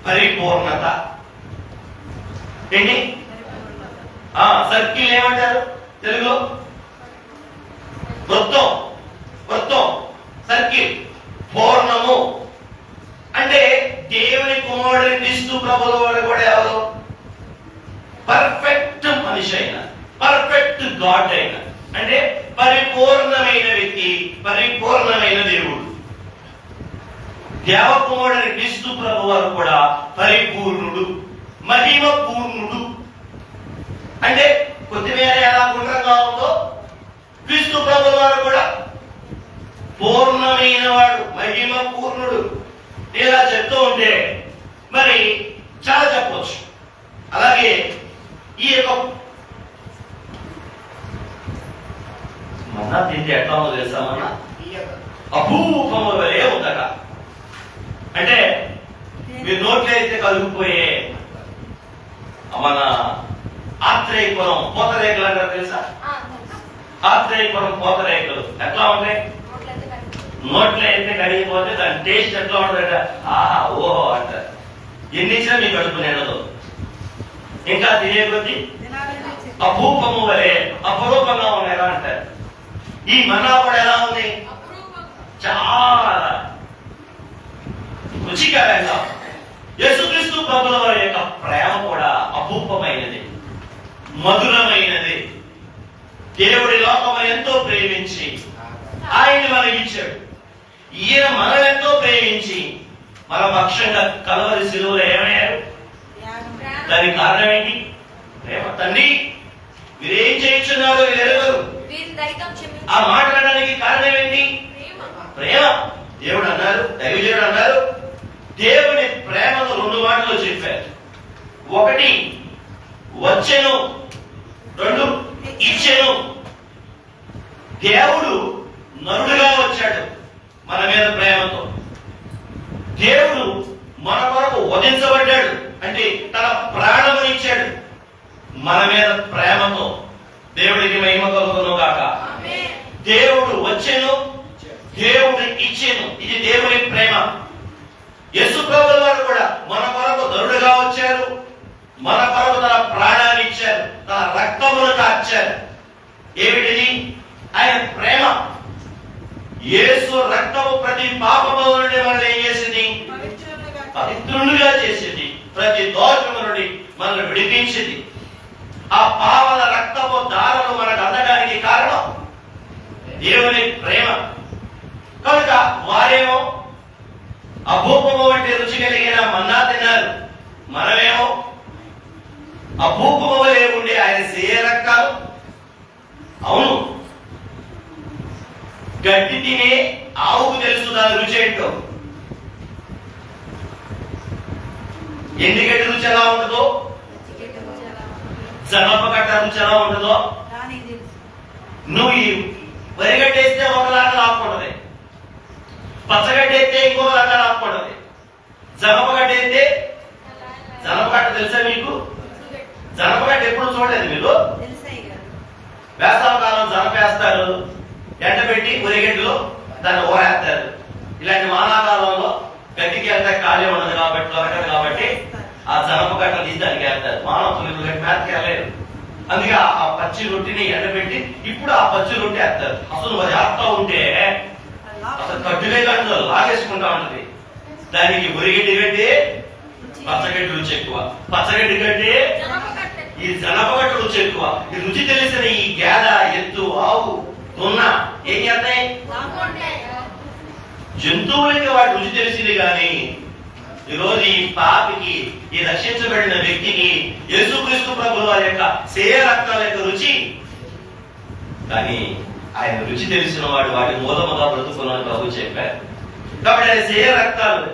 పరిపూర్ణత. ఏంటి? సర్కిల్ ఏమంటారు తెలుగులో? వృత్తం. వృత్తం, సర్కిల్, పూర్ణము. అంటే దేవుని కుమారుడు క్రీస్తు ప్రభుల వారు కూడా ఎవరు? పర్ఫెక్ట్ మనిషి అయిన, పర్ఫెక్ట్ గాడ్ అయిన, అంటే పరిపూర్ణమైన వ్యక్తి, పరిపూర్ణమైన దేవుడు. దేవకుమారుడు క్రీస్తు ప్రభు వారు కూడా పరిపూర్ణుడు, మహిమ పూర్ణుడు. అంటే కొత్తిమీర ఎలా గుండ్రంగా ఉందో క్రీస్తు ప్రభుల వారు కూడా పూర్ణమైన వాడు, మహిమ పూర్ణుడు. ఇలా చెప్తూ ఉంటే మరి చాలా చెప్పవచ్చు. అలాగే ఈ యొక్క మన్నా తింటే ఎట్లా ఉందో తెలుసా? మన్నా అపూపము వలే ఉందట. అంటే మీరు నోట్లో అయితే కలుగుపోయే మన ఆత్రేయపురం పూతరేకులు అంటారు తెలుసా? ఆత్రేయపురం పూతరేకులు ఎట్లా ఉంటాయి? నోట్లో అయితే కడిగిపోతే దాని టేస్ట్ ఎట్లా ఉంటుందట? ఆహా ఓహో అంటారు. ఎన్ని ఇచ్చినా మీ కడుపు నిండదు. ఇంకా తినే కొద్ది అపూపము వలే అపరూపంగా ఉన్నాయా అంటారు. ఈ మన్నా కూడా ఎలా ఉంది? చాలా రుచికరంగా. యేసుక్రీస్తు ప్రభుల వారి యొక్క ప్రేమ కూడా అపూపమైనది, మధురమైనది. దేవుడి లోకము ఎంతో ప్రేమించి ఆయన్ని మనకిచ్చాడు. ఈయన మనల్ని ఎంతో ప్రేమించి మన పక్షంగా కలవరి శిలువలో ఏమయ్యారు? దానికి కారణం ఏంటి? ప్రేమ. తండ్రి మీరేం చేయించున్నారో ఎరుగరు. ఆ మాట్లాడడానికి కారణం ఏంటి? ప్రేమ. దేవుడు అన్నారు, దైవజనుడు అన్నారు, దేవుని ప్రేమను 2 మాటలు చెప్పారు. ఒకటి వచ్చెను, 2 ఇచ్చెను. దేవుడు నరుడుగా వచ్చాడు మన మీద ప్రేమ దేవుడు మన కొరకు వధించబడ్డాడు అంటే తన ప్రాణమునిచ్చాడు మన మీద ప్రేమతో. దేవుడికి మహిమ కలుగును గాక. దేవుడు వచ్చెను, దేవుడు ఇచ్చెను. ఇది దేవుని ప్రేమ. యేసు ప్రభువు వారు కూడా మన కొరకు దరుడుగా వచ్చారు, మన కొరకు తన ప్రాణాన్ని ఇచ్చారు, తన రక్తమును కార్చారు. ఏమిటిది? ఆయన ప్రేమ. యేసు రక్తము ప్రతి పాపము నుండి మనల్ని ఏం చేసింది? పవిత్రులుగా చేసింది. ప్రతి దోషము నుండి మనల్ని విడిపించింది. ఆ పావన రక్తము దారను మనకు అందడానికి కారణం దేవుని ప్రేమ. కనుక వారేమో అభూపము వంటి రుచి కలిగిన మన్నా తిన్నారు, మనమేమో అభూపము వలె ఉండి ఆయన సేయ రక్తాలు. అవును, గడ్డి తినే ఆవుకు తెలుసు దాని రుచి ఏంటో. ఎండుగడ్డి రుచి ఎలా ఉంటుందో, జనపగడ్డ రుచి ఎలా ఉంటుందో. నువ్వు ఈ వరిగడ్డ వేస్తే ఒకలాగా లాక్కుంటది, పచ్చగడ్డ వేస్తే ఇంకోలాగా లాక్కుంటది, జనపగడ్డ వేస్తే. జనపగడ్డ తెలుసా మీకు? జనపగడ్డ ఎప్పుడు చూడలేదు మీరు? వేసవకాలం జనపేస్తారు, ఎండబెట్టి వరిగడ్డలో దాన్ని ఊరేస్తారు. ఇలాంటి వానాకాలంలో గడ్డికి వెళ్తే ఖాళీ ఉండదు కాబట్టి, దొరకదు కాబట్టి ఆ జనపగడ్డ తీసి దానికి వేస్తారు. మానవులు మేతకి వెళ్ళలేదు. అందుకే ఆ పచ్చి రొట్టిని ఎండబెట్టి ఇప్పుడు ఆ పచ్చి రొట్టి వేస్తారు. అసలు అది వేస్తా ఉంటే అసలు కడ్డులే కట్టు లాగేసుకుంటా ఉంటది. దానికి వరిగడ్డి కంటే పచ్చగడ్డి రుచి ఎక్కువ, పచ్చగడ్డి కంటే ఈ జనపగడ్డ రుచి ఎక్కువ. ఈ రుచి తెలిసిన ఈ గేద, ఎత్తు, ఆవు, తున్న ఏం చేస్తాయి? జంతువులకి వాటి రుచి తెలిసింది. కానీ ఈరోజు ఈ పాపికి, ఈ రక్షించబడిన వ్యక్తికి యేసుక్రీస్తు ప్రభువు వారి యొక్క సేయ రక్తాల యొక్క రుచి. కానీ ఆయన రుచి తెలిసిన వాడు వాటి మూలముగా బ్రతుకున్నాను ప్రభు చెప్పారు. కాబట్టి ఆయన సేయ రక్తాలు.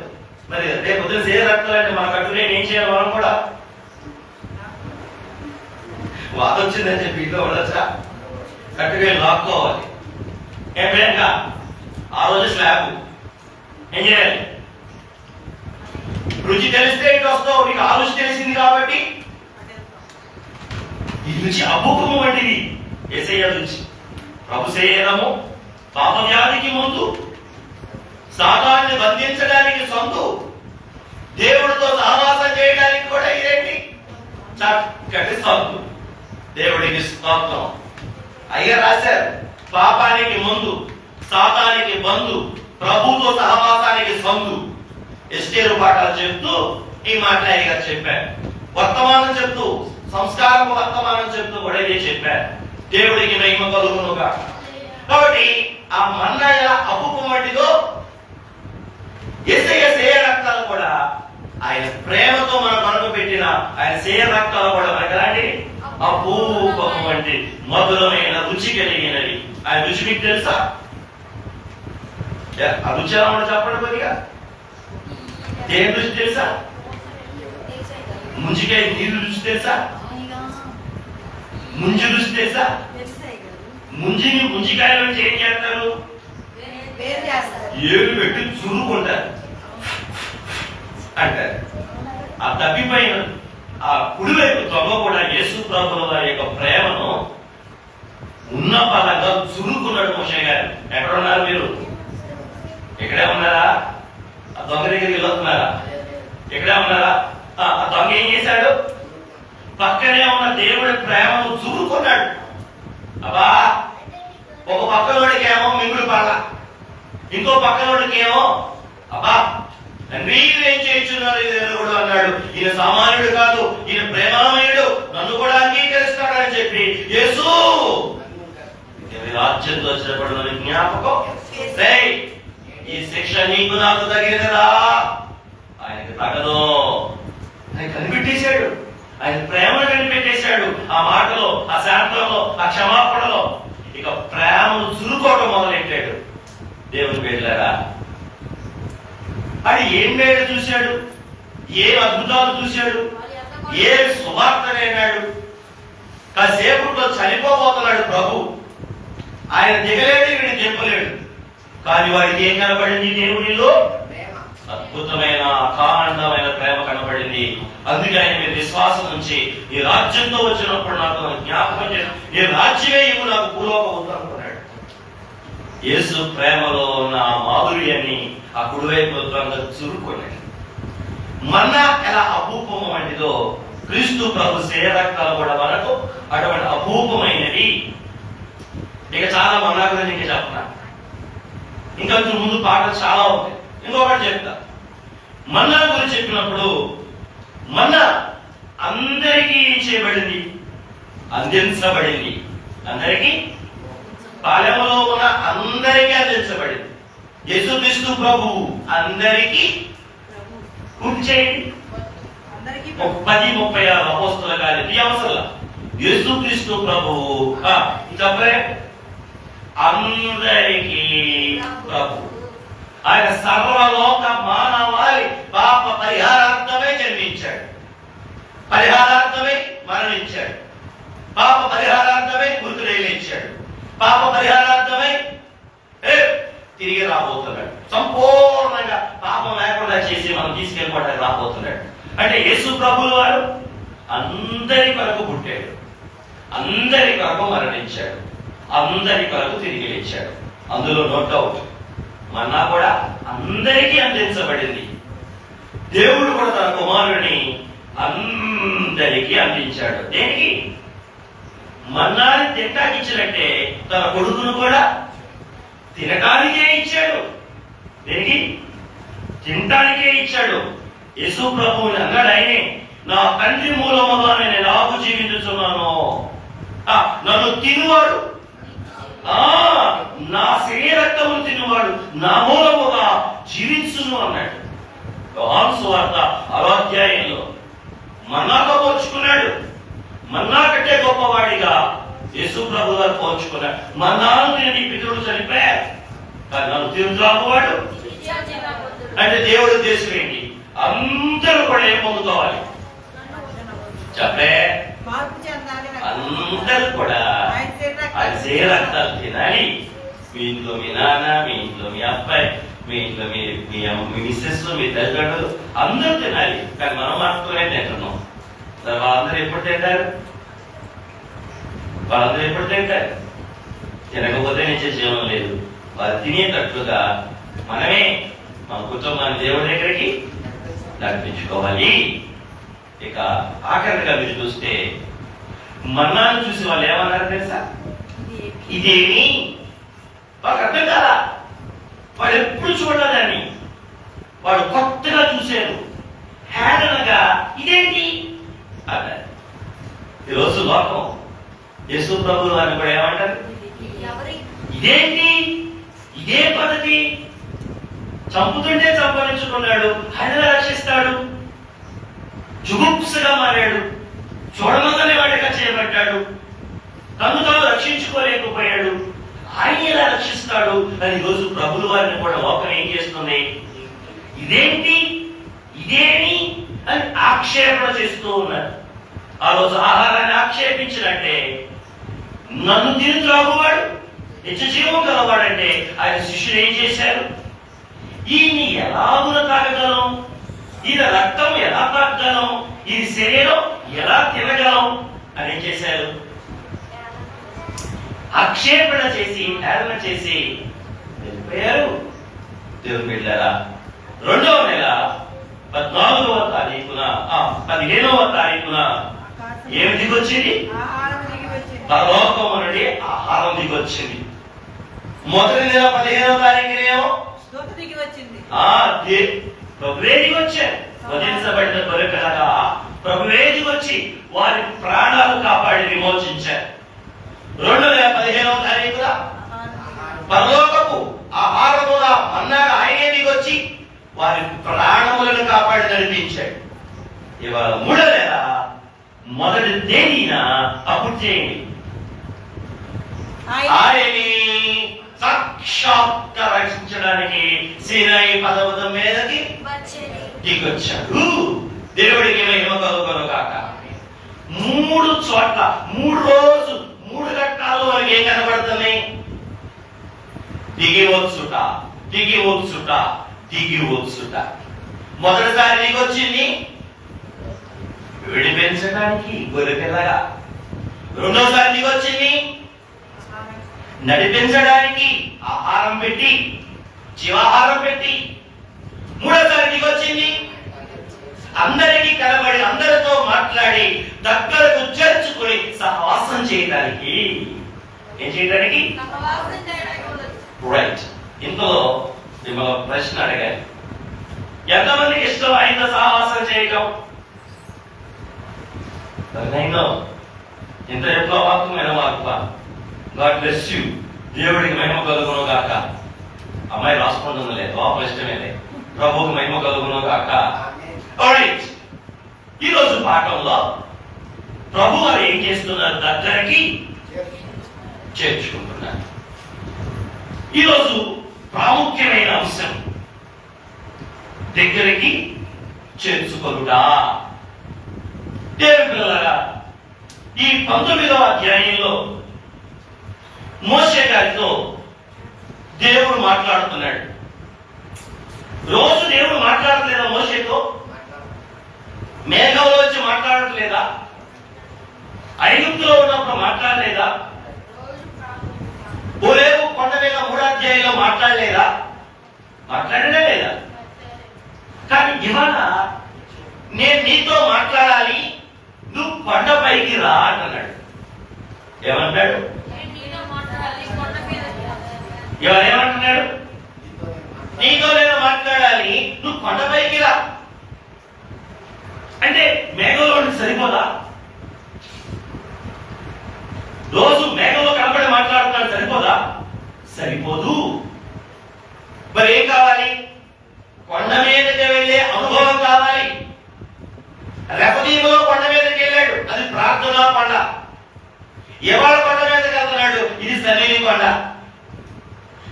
మరి రేపు పొద్దున సేయ రక్తాలు అంటే మన కట్టునే ఏం చేయాలి? మనం కూడా వాద వచ్చిందని చెప్పి ఇంట్లో ఉండొచ్చా? కట్టుగా లాక్కోవాలి. ఏమైనా ఆ రోజు స్లాబ్ ఏం చేయాలి? రుచి తెలిస్తే ఇటు వస్తావు. నీకు ఆ రుచి తెలిసింది కాబట్టి. ఈ రుచి అభూపము వంటిది యేసయ్య రుచి. ప్రభు శరీరము పాప వ్యాధికి ముందు, సాతాన్ని బంధించడానికి సొంతు, దేవుడితో సహవాసం చేయడానికి కూడా ఇదేంటి చక్కటి సొంతు. దేవుడికి స్తోత్రం. అయ్య రాశారు, పాపానికి ముందు, సాతానికి బంధు, ప్రభుతో సహవాసానికి సొంతు. ఎస్టేరు పాఠాలు చెప్తూ ఈ మాటలు అయ్యగారు చెప్పారు. వర్తమానం చెప్తూ, సంస్కారం వర్తమానం చెప్తూ కూడా ఇదే చెప్పారు. దేవుడికి మహిమ కలుగునుగా. కాబట్టి ఆ మన్నా ఎలా అపూపం వంటిదో, యేసయ్య సేయ రక్తాలు కూడా ఆయన ప్రేమతో మన కొరకు పెట్టిన ఆయన సేయ రక్తాలు కూడా మనకి ఎలాంటి అపూపం వంటి మధురమైన రుచి కలిగినది. ఆయన రుచి మీకు తెలుసా? ఆ రుచి ఎలా ఉండదు చెప్పండి కొద్దిగా. దేని రుచి తెలుసా? ముంజికాయ నీళ్ళు రుచి తెలుసా? ముంజి రుచి తెలుసా? ముంజికాయ నుంచి ఏం చేస్తారు? ఏలు పెట్టి చురుకుంటారు అంటారు. ఆ తప్పిపైన ఆ కుడివైపు తొమ్మ కూడా యేసు ప్రభువుల యొక్క ప్రేమను ఉన్న పరంగా చురుకున్నాడు మోషే గారు. ఎక్కడున్నారు మీరు? ఇక్కడే ఉన్నారా? ఆ దొంగ దగ్గరికి వెళ్ళొస్తున్నారా? ఇక్కడే ఉన్నారా? ఆ దొంగ ఏం చేశాడు? పక్కనే ఉన్న దేవుడి ప్రేమను చురుకున్నాడు. అబ్బా, ఒక పక్కనోడికి ఏమో మింగుడు పడల, ఇంకో పక్కనోడికి ఏమో అబ్బా తండ్రి ఏం చేయించున్నారు కూడా అన్నాడు. ఈయన సామాన్యుడు కాదు, ఈయన ప్రేమామయుడు, నన్ను కూడా అంగీకరిస్తాడని చెప్పి యేసు రాజ్యంతో వచ్చినప్పుడు జ్ఞాపకం, ఈ శిక్ష నీకు నాకు తగినదా? ఆయనకి తగదు. ఆయన కనిపెట్టేశాడు, ఆయన ప్రేమను కనిపెట్టేశాడు. ఆ మాటలో, ఆ శాంతంలో, ఆ క్షమాపణలో ఇక ప్రేమను చురుకోవటం మొదలెట్టాడు. దేవుని బిడ్డలారా, అది ఏం మేలు చూశాడు, ఏ అద్భుతాలు చూశాడు, ఏ సువార్త విన్నాడు. కాసేపట్లో చనిపోబోతున్నాడు ప్రభు. ఆయన దిగలేడు, వీడిని చెప్పలేడు. కానీ వాడికి ఏం కనపడింది? దేవుడిలో అద్భుతమైన అఖండమైన ప్రేమ కనబడింది. అందుకే ఆయన మీద విశ్వాసం నుంచి ఈ రాజ్యంతో వచ్చినప్పుడు నాకు జ్ఞాపకం చేసి ఈ రాజ్యమే ఇవ్వు నాకు భూలోకం ఉందనుకున్నాడు. యేసు ప్రేమలో ఉన్న మాధుర్యాన్ని ఆ కుడివైపు చురుకున్నాడు. మన్నా ఎలా అపూపము వంటిదో క్రీస్తు ప్రభు శరీరక్తాలు కూడా మనకు అటువంటి అపూపమైనది. ఇక చాలా మన్నా గురించి ఇంకా చెప్పనా, ఇంకా ముందు పాటలు చాలా ఉంటాయి. ఇంకొకటి చెప్తా. మన్నా గురించి చెప్పినప్పుడు మన్నా అందరికీ చేయబడింది, అందించబడింది. అందరికీ పాలెంలో ఉన్న అందరికీ అందించబడింది. యేసుక్రీస్తు ప్రభు అందరికీ చేయండి. 10-36 అపోస్తల కార్యం ఈ అవసరం. యేసుక్రీస్తు ప్రభు చెప్పలే అందరికీ ప్రభు. ఆయన సర్వలోక మానవాళి పాప పరిహారార్థమై జన్మించాడు, పరిహారార్థమై మరణించాడు, పాప పరిహారార్థమై మృతుడైలేచాడు, పాప పరిహారార్థమై తిరిగి రాబోతున్నాడు. సంపూర్ణంగా పాపం లేకుండా చేసి మనం తీసుకెళ్ళిపోవడానికి రాబోతున్నాడు. అంటే యేసు ప్రభువు వారు అందరి కొరకు పుట్టాడు, అందరి కొరకు మరణించాడు, అందరి కొరకు తిరిగి లేచాడు. అందులో నో డౌట్. మన్నా కూడా అందరికీ అందించబడింది. దేవుడు కూడా తన కుమారుని అందరికీ అందించాడు. దేనికి? మన్నాని తినటానికి ఇచ్చినట్టే తన కొడుకును కూడా తినటానికే ఇచ్చాడు. దేనికి? తినటానికే ఇచ్చాడు. యేసు ప్రభువుని అన్నాడు ఆయనే, నా తండ్రి మూలముగా నేను ఎలాగూ జీవించుచున్నాను, నన్ను తినువాడు, నా శరీరక్తమును తినువాడు నా మూలముగా జీవించును అన్నాడు. యోహాను సువార్త 6వ అధ్యాయంలో మన్నాతో పోల్చుకున్నాడు. మన్నా కంటే గొప్పవాడిగా యేసు ప్రభు గారు పోల్చుకున్నాడు. మన్నాను తిని పితరుడు చనిపోయారు, కానీ నన్ను తిరుగువాడు అంటే దేవుడు ఉద్దేశం ఏంటి? అందరూ కూడా ఏం పొందుకోవాలి చెప్పే? అందరూ కూడా ఆయన శరీరక్తాలు తినాలి. మీ ఇంట్లో మీ నాన్న, మీ ఇంట్లో మీ అబ్బాయి, మీ ఇంట్లో మీ మిస్సెస్, మీ తల్లిదండ్రులు అందరూ తినాలి. కానీ మనం మాత్రమే తింటున్నాం. వాళ్ళందరూ ఎప్పుడు తింటారు? వాళ్ళందరూ ఎప్పుడు తింటారు? తినకపోతే నిత్య జీవనం లేదు. వాళ్ళు తినేటట్లుగా మనమే మన కుటుంబాన్ని దేవుడి దగ్గరికి నడిపించుకోవాలి. ఇక ఆఖరిగా మీరు చూస్తే మన్నాను చూసి వాళ్ళు ఏమన్నారు తెలుసా? ఇదేమి వాళ్ళకి అర్థం కాదా? వాడు ఎప్పుడు చూడలేదని వాడు కొత్తగా చూశారు. హేళనగా ఇదేంటి అన్నారు. ఈరోజు లోకం యేసు ప్రభువు వారిని కూడా ఏమంటారు? ఇదేంటి, ఇదే పద్ధతి, చంపుతుంటే సంపాదించుకున్నాడు, ఆయన రక్షిస్తాడు, జుగుప్సగా మారాడు, చూడమని వాడిగా చేయబడ్డాడు, తను తాను రక్షించుకోలేకపోయాడు, ఆయన ఎలా రక్షిస్తాడు అని రోజు ప్రభుల వారిని కూడా లోకం ఏం చేస్తుంది? ఇదేంటి, ఇదేమి అని ఆక్షేపణ చేస్తూ ఉన్నారు. ఆ రోజు ఆహారాన్ని ఆక్షేపించినట్టే నన్ను తిని త్రాగువాడు నిత్య జీవం గలవాడంటే ఆయన శిష్యులు ఏం చేశారు? ఈయన ఎలాగున తాగగలం, ఈయన రక్తం ఎలా తాగగలం, ఈ శరీరం ఎలా తినగలం అని ఏం చేశారు? ఆక్షేపణ చేసి, హేళన చేసి వెళ్ళిపోయారు. దేవుని బిడ్డలారా, 2వ నెల 14వ తారీఖున 15వ తారీఖున ఏమి దిగొచ్చింది? పరలోకం నుండి ఆహారం దిగొచ్చింది. మొదటి నెల 15వ తారీఖునేమో ప్రభువే దిగొచ్చారు. వధించబడిన దొరకగా ప్రభువే దిగొచ్చి వారి ప్రాణాలు కాపాడి విమోచించారు. 2వ నెల 15వ తారీఖున పరలోకపు ఆహారముగా మన్నాగా ఆయనే దిగొచ్చి వారి ప్రాణములను కాపాడి నడిపించాడు. ఇవాళ 3వ నెల మొదటి తేదీన అప్పుడు చేయండి. ఆయన్ని సాక్షాత్కరించడానికి సీనాయి పర్వతం మీదకి దిగొచ్చాడు. దేవుడికి మహిమ కలుగును గాక. 3 చోట్ల 3 రోజులు 3 ఘట్టాలు మనకి ఏం కనబడుతున్నాయి? దిగి వచ్చుట, దిగి వచ్చుట, దిగి వచ్చుట. మొదటిసారి దిగి వచ్చింది విడిపించడానికి గొర్రెపిల్లగా. రెండోసారి దిగి వచ్చింది నడిపించడానికి ఆహారం పెట్టి, జీవాహారం పెట్టి. మూడోసారి దిగి వచ్చింది అందరికీ కనబడి, అందరితో మాట్లాడి, దగ్గరకు చేర్చుకుని సహవాసం చేయడానికి. ఏం చేయడానికి? రైట్. ఇందులో మిమ్మల్ని ప్రశ్న అడిగాను, ఎంతమందికి ఇష్టం ఆయనతో సహవాసం చేయటం? ఇంత విప్లవాత్మకమైన మార్పు. God bless you. దేవుడికి మహిమ కలుగును గాక. అమ్మాయి రాసుకుంటుంది లేదు, లోపల ఇష్టమే లేదు. ప్రభువుకి మహిమ కలుగును గాక. ఆల్రైట్, ఈరోజు పాఠంలో ప్రభు వారు ఏం చేస్తున్నారు? దగ్గరికి చేర్చుకుంటున్నారు. ఈరోజు ప్రాముఖ్యమైన అంశం దగ్గరికి చేర్చుకొనుట. దేవుని పిల్లలారా, ఈ 19వ అధ్యాయంలో మోషే గారితో దేవుడు మాట్లాడుతున్నాడు. రోజు దేవుడు మాట్లాడట్లేదా మోషేతో? మేఘంలో వచ్చి మాట్లాడట్లేదా? ఐగుప్తులో ఉన్నప్పుడు మాట్లాడలేదా? ఓరేపు కొండ మీద 3వ అధ్యాయంలో మాట్లాడలేదా? మాట్లాడనే లేదా? కానీ ఇవాళ నేను నీతో మాట్లాడాలి, నువ్వు కొండపైకి రా అంటున్నాడు. ఏమంటాడు? ఎవరేమంటున్నాడు? నీతో నేను మాట్లాడాలి, నువ్వు కొండపైకి రా అంటే మేఘంలో సరిపోదా? రోజు మేఘంలో కనబడి మాట్లాడుతున్నాడు, సరిపోదా? సరిపోదు. మరి ఏం కావాలి? కొండ మీదకి వెళ్ళే అనుభవం కావాలి. రెఫదీములో కొండ మీదకి వెళ్ళాడు, అది ప్రార్థనా కొండ. ఇవాళ కొండ మీదకి వెళ్తున్నాడు, ఇది సన్నిధి కొండ.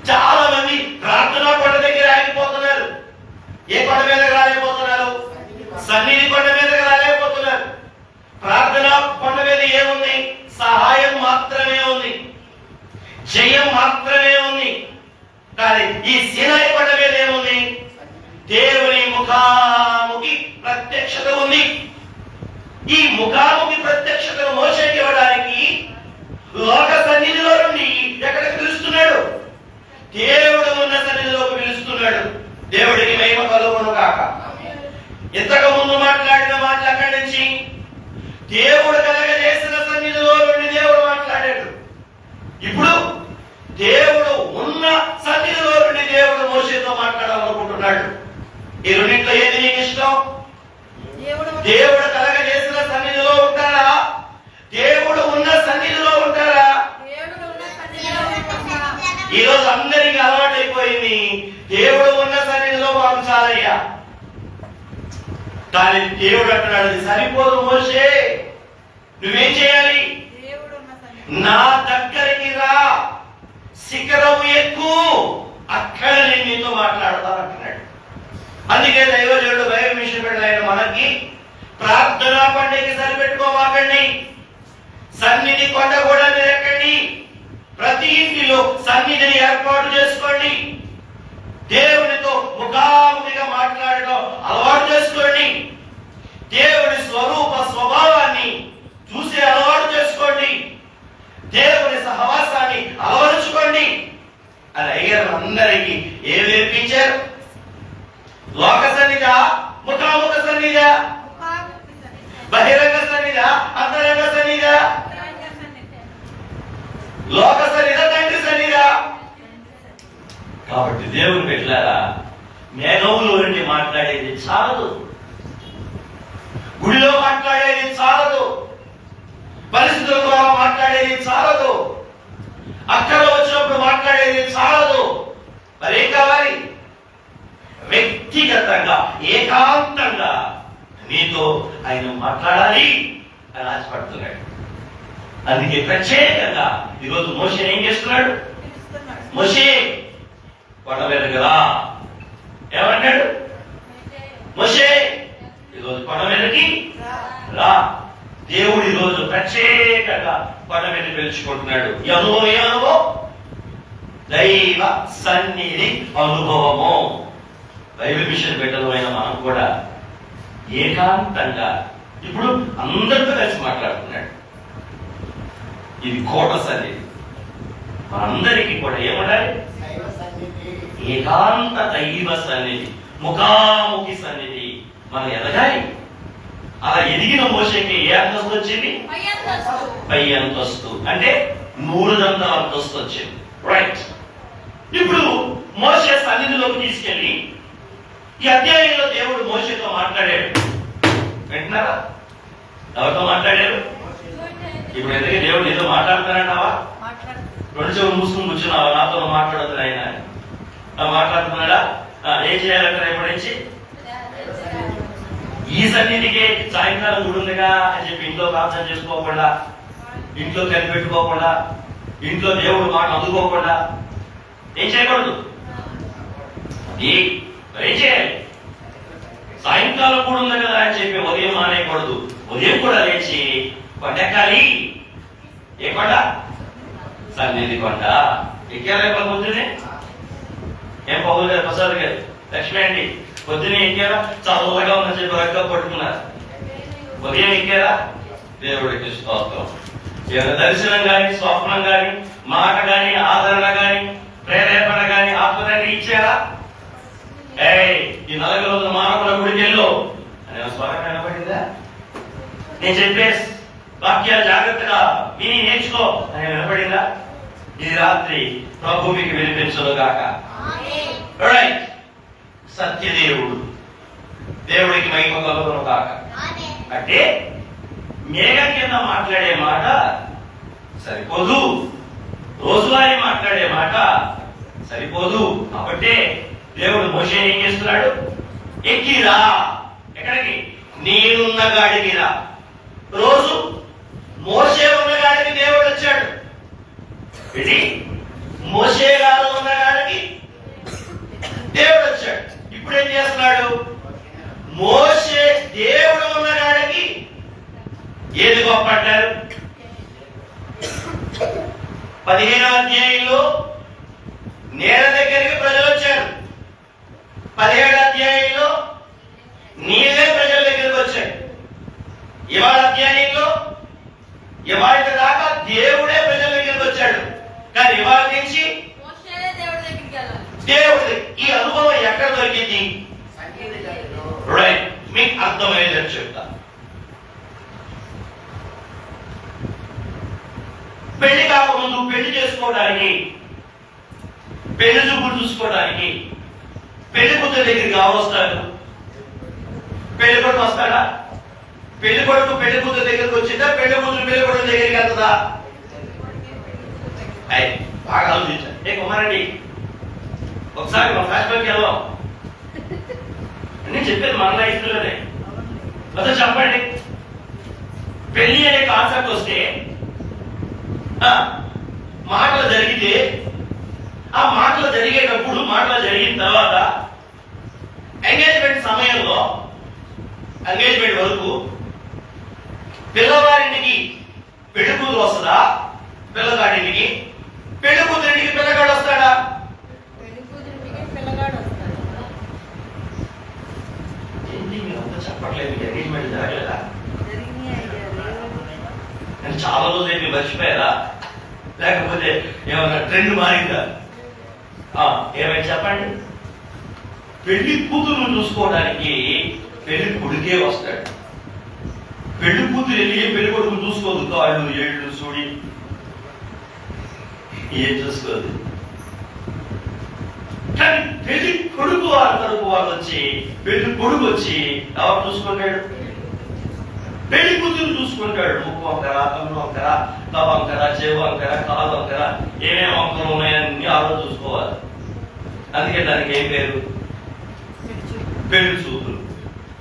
చాలా మంది ప్రార్థనా కొండ దగ్గర ఆగిపోతున్నారు. ఏ కొండ మీదకి రాలేకపోతున్నారు? సన్నిధి కొండ మీదకి రాలేకపోతున్నారు. ప్రార్థనా కొండ మీద ఏముంది? సహాయం మాత్రమే ఉంది, జయం మాత్రమే ఉంది. కానీ ఈ సీనాయి కొండ మీద ఏముంది? దేవుని ముఖాముఖి ప్రత్యక్షత ఉంది. ఈ ముఖాముఖి ప్రత్యక్షతను మోషేకి ఇవ్వడానికి లోక సన్నిధిలో నుండి ఎక్కడికి పిలుస్తున్నాడు? దేవుడు ఉన్న సన్నిధిలోకి పిలుస్తున్నాడు. దేవుడికి మహిమ కలుగును గాక. ఇంతకు ముందు మాట్లాడిన మాటలు అక్కడి నుంచి దేవుడు కలగజేసిన సన్నిధిలో నుండి దేవుడు మాట్లాడాడు. ఇప్పుడు దేవుడు ఉన్న సన్నిధిలో నుండి దేవుడు మోషేతో మాట్లాడాలనుకుంటున్నాడు. ఈ రెండింటిలో ఏది నీకు ఇష్టం? దేవుడు కలగజేసిన సన్నిధిలో ఉంటారా? దేవుడు ఉన్న సన్నిధిలో ఉంటారా? ఈరోజు అందరికీ అలవాటు అయిపోయింది, దేవుడు ఉన్న సన్నిధిలో పంచాలయ్యా. కానీ దేవుడు అంటున్నాడు, సరిపోదు మోషే, నువ్వేం చేయాలి? నా దగ్గరికి రా, శిఖరము ఎక్కు, అక్కడ నేను నీతో మాట్లాడతాను అంటున్నాడు. అందుకే దైవజనుడు బైబిల్ మిషన్ పెట్టిన మనకి ప్రార్థనా పండుగకి సరిపెట్టుకోమాకండి, సన్నిధి కొండ కూడా మీరు ఎక్కండి, ప్రతి ఇంటిలో సన్నిధిని ఏర్పాటు చేసుకోండి, దేవునితో ముఖాముఖిగా మాట్లాడడం అలవాటు చేసుకోండి, దేవుని స్వరూప స్వభావాన్ని చూసే అలవాటు చేసుకోండి, దేవుని సహవాసాన్ని అలవరుచుకోండి అని అయ్యారు. అందరికీ ఏం నేర్పించారు? లోక సన్నిధా, ముఖాముఖ సన్నిధా, బహిరంగ సన్నిధా, అంతరంగ సన్నిధా? లోక సన్నిధ, తండ్రి సన్నిధా. కాబట్టి దేవుని పెట్టారా, మేఘంలో నుండి మాట్లాడేది చాలదు, గుడిలో మాట్లాడేది చాలదు, పరిస్థితుల ద్వారా మాట్లాడేది చాలదు, అక్కడ వచ్చినప్పుడు మాట్లాడేది చాలదు. మరేం కావాలి? వ్యక్తిగతంగా, ఏకాంతంగా నీతో ఆయన మాట్లాడాలి అని ఆశపడుతున్నాడు. అందుకే ప్రత్యేకంగా ఈరోజు మోషే ఏం చేస్తున్నాడు? మోషే కొండ మీదకి రా. ఏమన్నాడు? మోషే ఈరోజు కొండ మీదకి రా. దేవుడు ఈరోజు ప్రత్యేకంగా కొండ మీద పిలుచుకుంటున్నాడు. ఈ అనుభవం ఏ అనుభవం? దైవ సన్నిధి అనుభవము. బైబిల్ మిషన్ బిడ్డలమైన మనం కూడా ఏకాంతంగా ఇప్పుడు అందరితో కలిసి మాట్లాడుతున్నాడు. ఇది కోట సన్నిధి. మనందరికీ కూడా ఏమంటారు? ఏకాంత దైవ సన్నిధి, ముఖాముఖి సన్నిధి. మనం ఎదగాలి. అలా ఎదిగిన మోషేకి ఏ అంతస్తు వచ్చింది? పై అంతస్తు. అంటే 300 అంతస్తు వచ్చింది. రైట్. ఇప్పుడు మోషే సన్నిధిలోకి తీసుకెళ్ళి ఈ అధ్యాయంలో దేవుడు మోషేతో మాట్లాడాడు. వింటున్నారా? ఎవరితో మాట్లాడారు? ఇప్పుడు ఎందుకు దేవుడు ఏదో మాట్లాడుతున్నాడంటావా? 2 చెవులు మూసుకుని కూర్చున్నావా? నాతో మాట్లాడుతున్నా ఆయన మాట్లాడుతున్నాడా? ఏం చేయాలంటే రేపటి నుంచి ఈ సన్నిధికి సాయంకాలం గుడుందిగా అని చెప్పి ఇంట్లో ప్రార్థన చేసుకోకుండా, ఇంట్లో కనిపెట్టుకోకుండా, ఇంట్లో దేవుడు మాట అందుకోకుండా ఏం చేయకూడదు. ఏం చేయాలి? సాయంకాలం కూడా ఉంది కదా అని చెప్పి ఉదయం మానేయకూడదు. ఉదయం కూడా లేచి కొండెక్కాలి. ఏ కొండ? సన్నిధి కొండ. ఎక్కారా పొద్దునే? ఏం పౌరు గారు, ప్రసాద్ గారు, లక్ష్మి అండి పొద్దునే ఎక్కారా? చల్లగా ఉందని చెప్పి రక్తం పట్టుకున్నారు. ఉదయం ఎక్కారా? దేవుడికి స్తోత్రం. ఏదైనా దర్శనం గాని, స్వప్నం గాని, మాట గాని, ఆదరణ గాని, ప్రేరేపణ గాని, ఆత్మదాన్ని ఇచ్చారా? ఈ 40 రోజుల మానవుల గుడికెళ్ళు అనే స్వరం వినపడిందా? నేను చెప్పే వాక్యాలు జాగ్రత్తగా విని నేర్చుకో అని వినపడిందా? ఈ రాత్రి ప్రభు మీకు వినిపించదు గాక. సత్యదేవుడు, దేవుడికి మహిమ కలుగును గాక. అంటే మేఘం కింద మాట్లాడే మాట సరిపోదు, రోజువారీ మాట్లాడే మాట సరిపోదు. కాబట్టి దేవుడు మోషే ఏం చేస్తున్నాడు? ఎక్కిరా. ఎక్కడికి? నేనున్న గాడికి రా. రోజు మోషే ఉన్న గాడికి దేవుడు వచ్చాడు. ఇది మోషే గారు ఉన్న గాడికి దేవుడు వచ్చాడు. ఇప్పుడు ఏం చేస్తున్నాడు? మోషే దేవుడు ఉన్న గాడికి ఏది గొప్ప అంటారు? 15వ అధ్యాయంలో నేల దగ్గరికి ప్రజలు వచ్చారు. 17వ అధ్యాయంలో నీళ్ళే ప్రజల దగ్గరికి వచ్చాయి. ఇవాళ అధ్యాయంలో ఇవాళ దాకా దేవుడే ప్రజల దగ్గరికి వచ్చాడు. కానీ ఇవాళ నుంచి దేవుడి. ఈ అనుభవం ఎక్కడ దొరికింది? రైట్. మీకు అర్థమయ్యేదని చెప్తా. పెళ్లి కాకముందు పెళ్లి చేసుకోవడానికి, పెళ్లి చూపులు చూసుకోవడానికి పెళ్లి కూతురు దగ్గరికి ఎవరు వస్తారు? పెళ్లి కొడుకు వస్తాడా? పెళ్లి కొడుకు పెళ్లి కూతురు దగ్గరికి వచ్చిందా? పెళ్లి కూతురు పెళ్లి కొడుకు దగ్గరికి వెళ్తుందా? బాగా ఆలోచించారు. ఏ కుమారెడ్డి, ఒకసారి మన ఫ్లాష్ బ్యాక్ వెళ్దాం. నేను చెప్పేది మన లైఫ్ లోనే. అసలు చెప్పండి, పెళ్లి అనే కాన్సెప్ట్ వస్తే మాటలు జరిగితే, ఆ మాటలు జరిగేటప్పుడు, మాటలు జరిగిన తర్వాత ఎంగేజ్మెంట్ సమయంలో, ఎంగేజ్మెంట్ వరకు పిల్లవారింటికి పెళ్లి కూతురు వస్తుందా? పిల్లగాడింటికి? పెళ్లి కూతురింటికి పిల్లగాడు వస్తాడా? చెప్పట్లేదు. ఎంగేజ్మెంట్ జరగలేదా? నేను చాలా రోజులు మర్చిపోయారా? లేకపోతే ఏమన్నా ట్రెండ్ మారిందా? ఏమైనా చెప్పండి. పెళ్లి కూతురును చూసుకోవడానికి పెళ్లి కొడుకే వస్తాడు. పెళ్లి కూతురు వెళ్ళి పెళ్లి కొడుకు చూసుకోదు. కాళ్ళు ఏళ్ళు చూడి ఏం చూసుకోదు. కానీ పెళ్లి కొడుకు వారి తరపు వాళ్ళు వచ్చి, పెళ్లి కొడుకు వచ్చి ఎవరు చూసుకుంటాడు? పెళ్లి కూతురు చూసుకుంటాడు. ముక్కు వంకర, కన్ను వంకర, తల వంకర, చెవు వంకర, కాలు వంకర, ఏమేమి వంకరలు ఉన్నాయన్నీ ఆ రోజు చూసుకోవాలి. అందుకే దానికి ఏం పేరు? పెళ్లి చూపులు.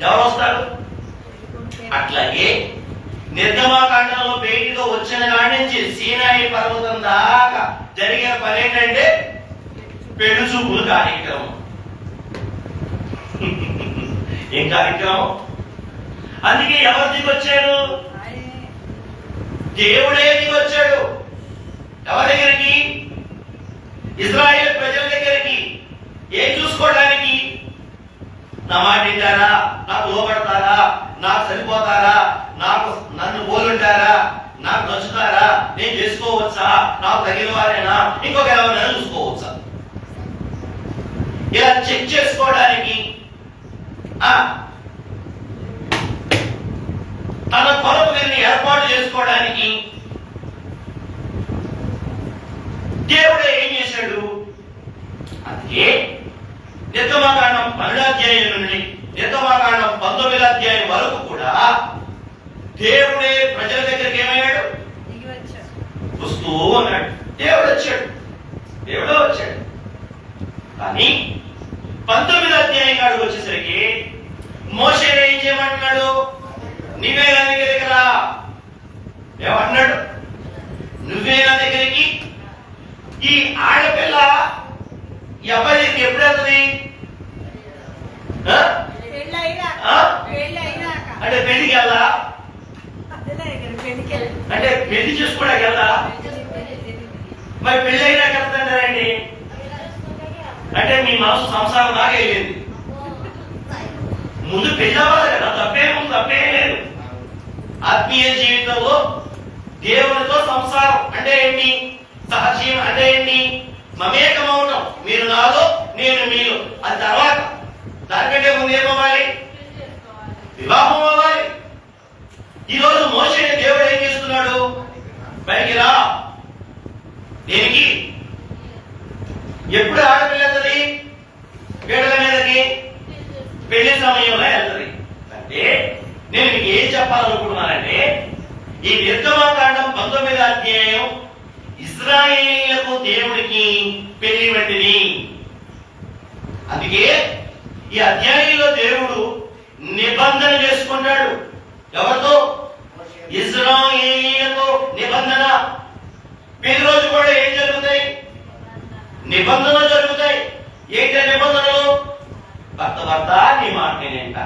ఎవరు వస్తారు? అట్లాగే నిర్గమాకాండంలో బయటిగా వచ్చిన కాడి నుంచి సీనాయి పర్వతం దాకా జరిగిన పని ఏంటంటే పెళ్లి చూపులు కార్యక్రమం. ఏం కార్యక్రమం? అందుకే ఎవరు దిగొచ్చారు? దేవుడే దిగొచ్చాడు. ఎవరి దగ్గరికి? ఇజ్రాయేల్ ప్రజల దగ్గరికి. ఏం చూసుకోవడానికి? నా మాట వింటారా, నాకు లోపడతారా, నాకు సరిపోతారా, నన్ను పోలుంటారా, నాకు నచ్చుతారా, నేను చేసుకోవచ్చా, నాకు తగిన వారేనా, ఇంకొక ఎవరైనా చూసుకోవచ్చా, ఇలా చెక్ చేసుకోవడానికి తన కొరకు వీరిని ఏర్పాటు చేసుకోవడానికి దేవుడే ఏం చేశాడు? అందుకే నిర్గమకాండం 12వ అధ్యాయం నుండి నిర్గమకాండం 19వ అధ్యాయం వరకు కూడా దేవుడే ప్రజల దగ్గరికి ఏమయ్యాడు? వస్తూ ఉన్నాడు. దేవుడు వచ్చాడు. కానీ 19వ అధ్యాయం కాడికి వచ్చేసరికి మోషే ఏం చేయమంటున్నాడు? నీవే నా దగ్గరికి రా. ఏమంటున్నాడు? నువ్వే నా దగ్గరికి. ఈ ఆడపిల్ల ఈ అబ్బాయి దగ్గరికి ఎప్పుడు వెళ్తుంది? అంటే పెళ్లికి వెళ్దా? అంటే పెళ్లి చేసుకోవడానికి వెళ్దా? మరి పెళ్లి అయినాక వెళ్తాంటారండి. అంటే మీ మనసు సంసారం దాకా వెళ్ళింది. ముందు పెళ్లి అవ్వాలి కదా, తప్పేం లేదు. ఆత్మీయ జీవితంలో దేవునితో సంసారం అంటే ఏంటి? సహజీవం అంటే ఏంటి? మమేకమవటం. మీరు నాలో, నేను మీలో. అది తర్వాత. దానికంటే ముందు ఏమవ్వాలి? వివాహం అవ్వాలి. ఈరోజు మోషేని దేవుడు ఏం చేస్తున్నాడు? బయటికి రా. దేనికి? ఎప్పుడు ఆడపిల్ల వెళ్తుంది పీడల మీదకి? పెళ్లి సమయంలో వెళ్తుంది. అంటే నేను మీకు ఏం చెప్పాలనుకుంటున్నానంటే, ఈ నిర్గమకాండం 19వ అధ్యాయం ఇశ్రాయేలీయులకు దేవుడికి పెళ్లి వంటిది. అందుకే ఈ అధ్యాయంలో దేవుడు నిబంధన చేసుకుంటాడు. ఎవరితో? ఇశ్రాయేలీయులతో నిబంధన. పెళ్లి రోజు కూడా ఏం జరుగుతాయి? నిబంధనలు జరుగుతాయి. ఏంటి నిబంధనలు? భర్త నీ మాట నేనేంట,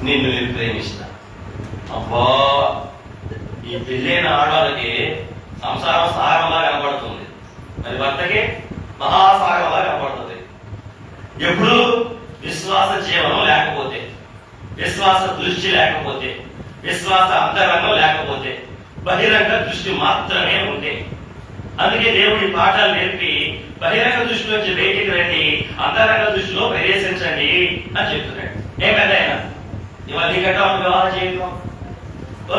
నిన్ను నేను ప్రేమిస్తా. అబ్బా, ఈ పెళ్ళైన ఆడవాళ్ళకి సంసారం సాగంలా కనబడుతుంది, మరి భర్తకి మహాసాగంలా కనబడుతుంది. ఎప్పుడు విశ్వాస జీవనం లేకపోతే, విశ్వాస దృష్టి లేకపోతే, విశ్వాస అంతరంగం లేకపోతే, బహిరంగ దృష్టి మాత్రమే ఉంటే. అందుకే దేవుడి పాఠాలు నేర్పి బహిరంగ దృష్టి నుంచి బయటికి రండి, అంతరంగ దృష్టిలో ప్రవేశించండి అని చెప్తున్నాడు. ఏం పెద్ద అయినా ఇవన్నీ గట్టా వ్యవహారం చేయడం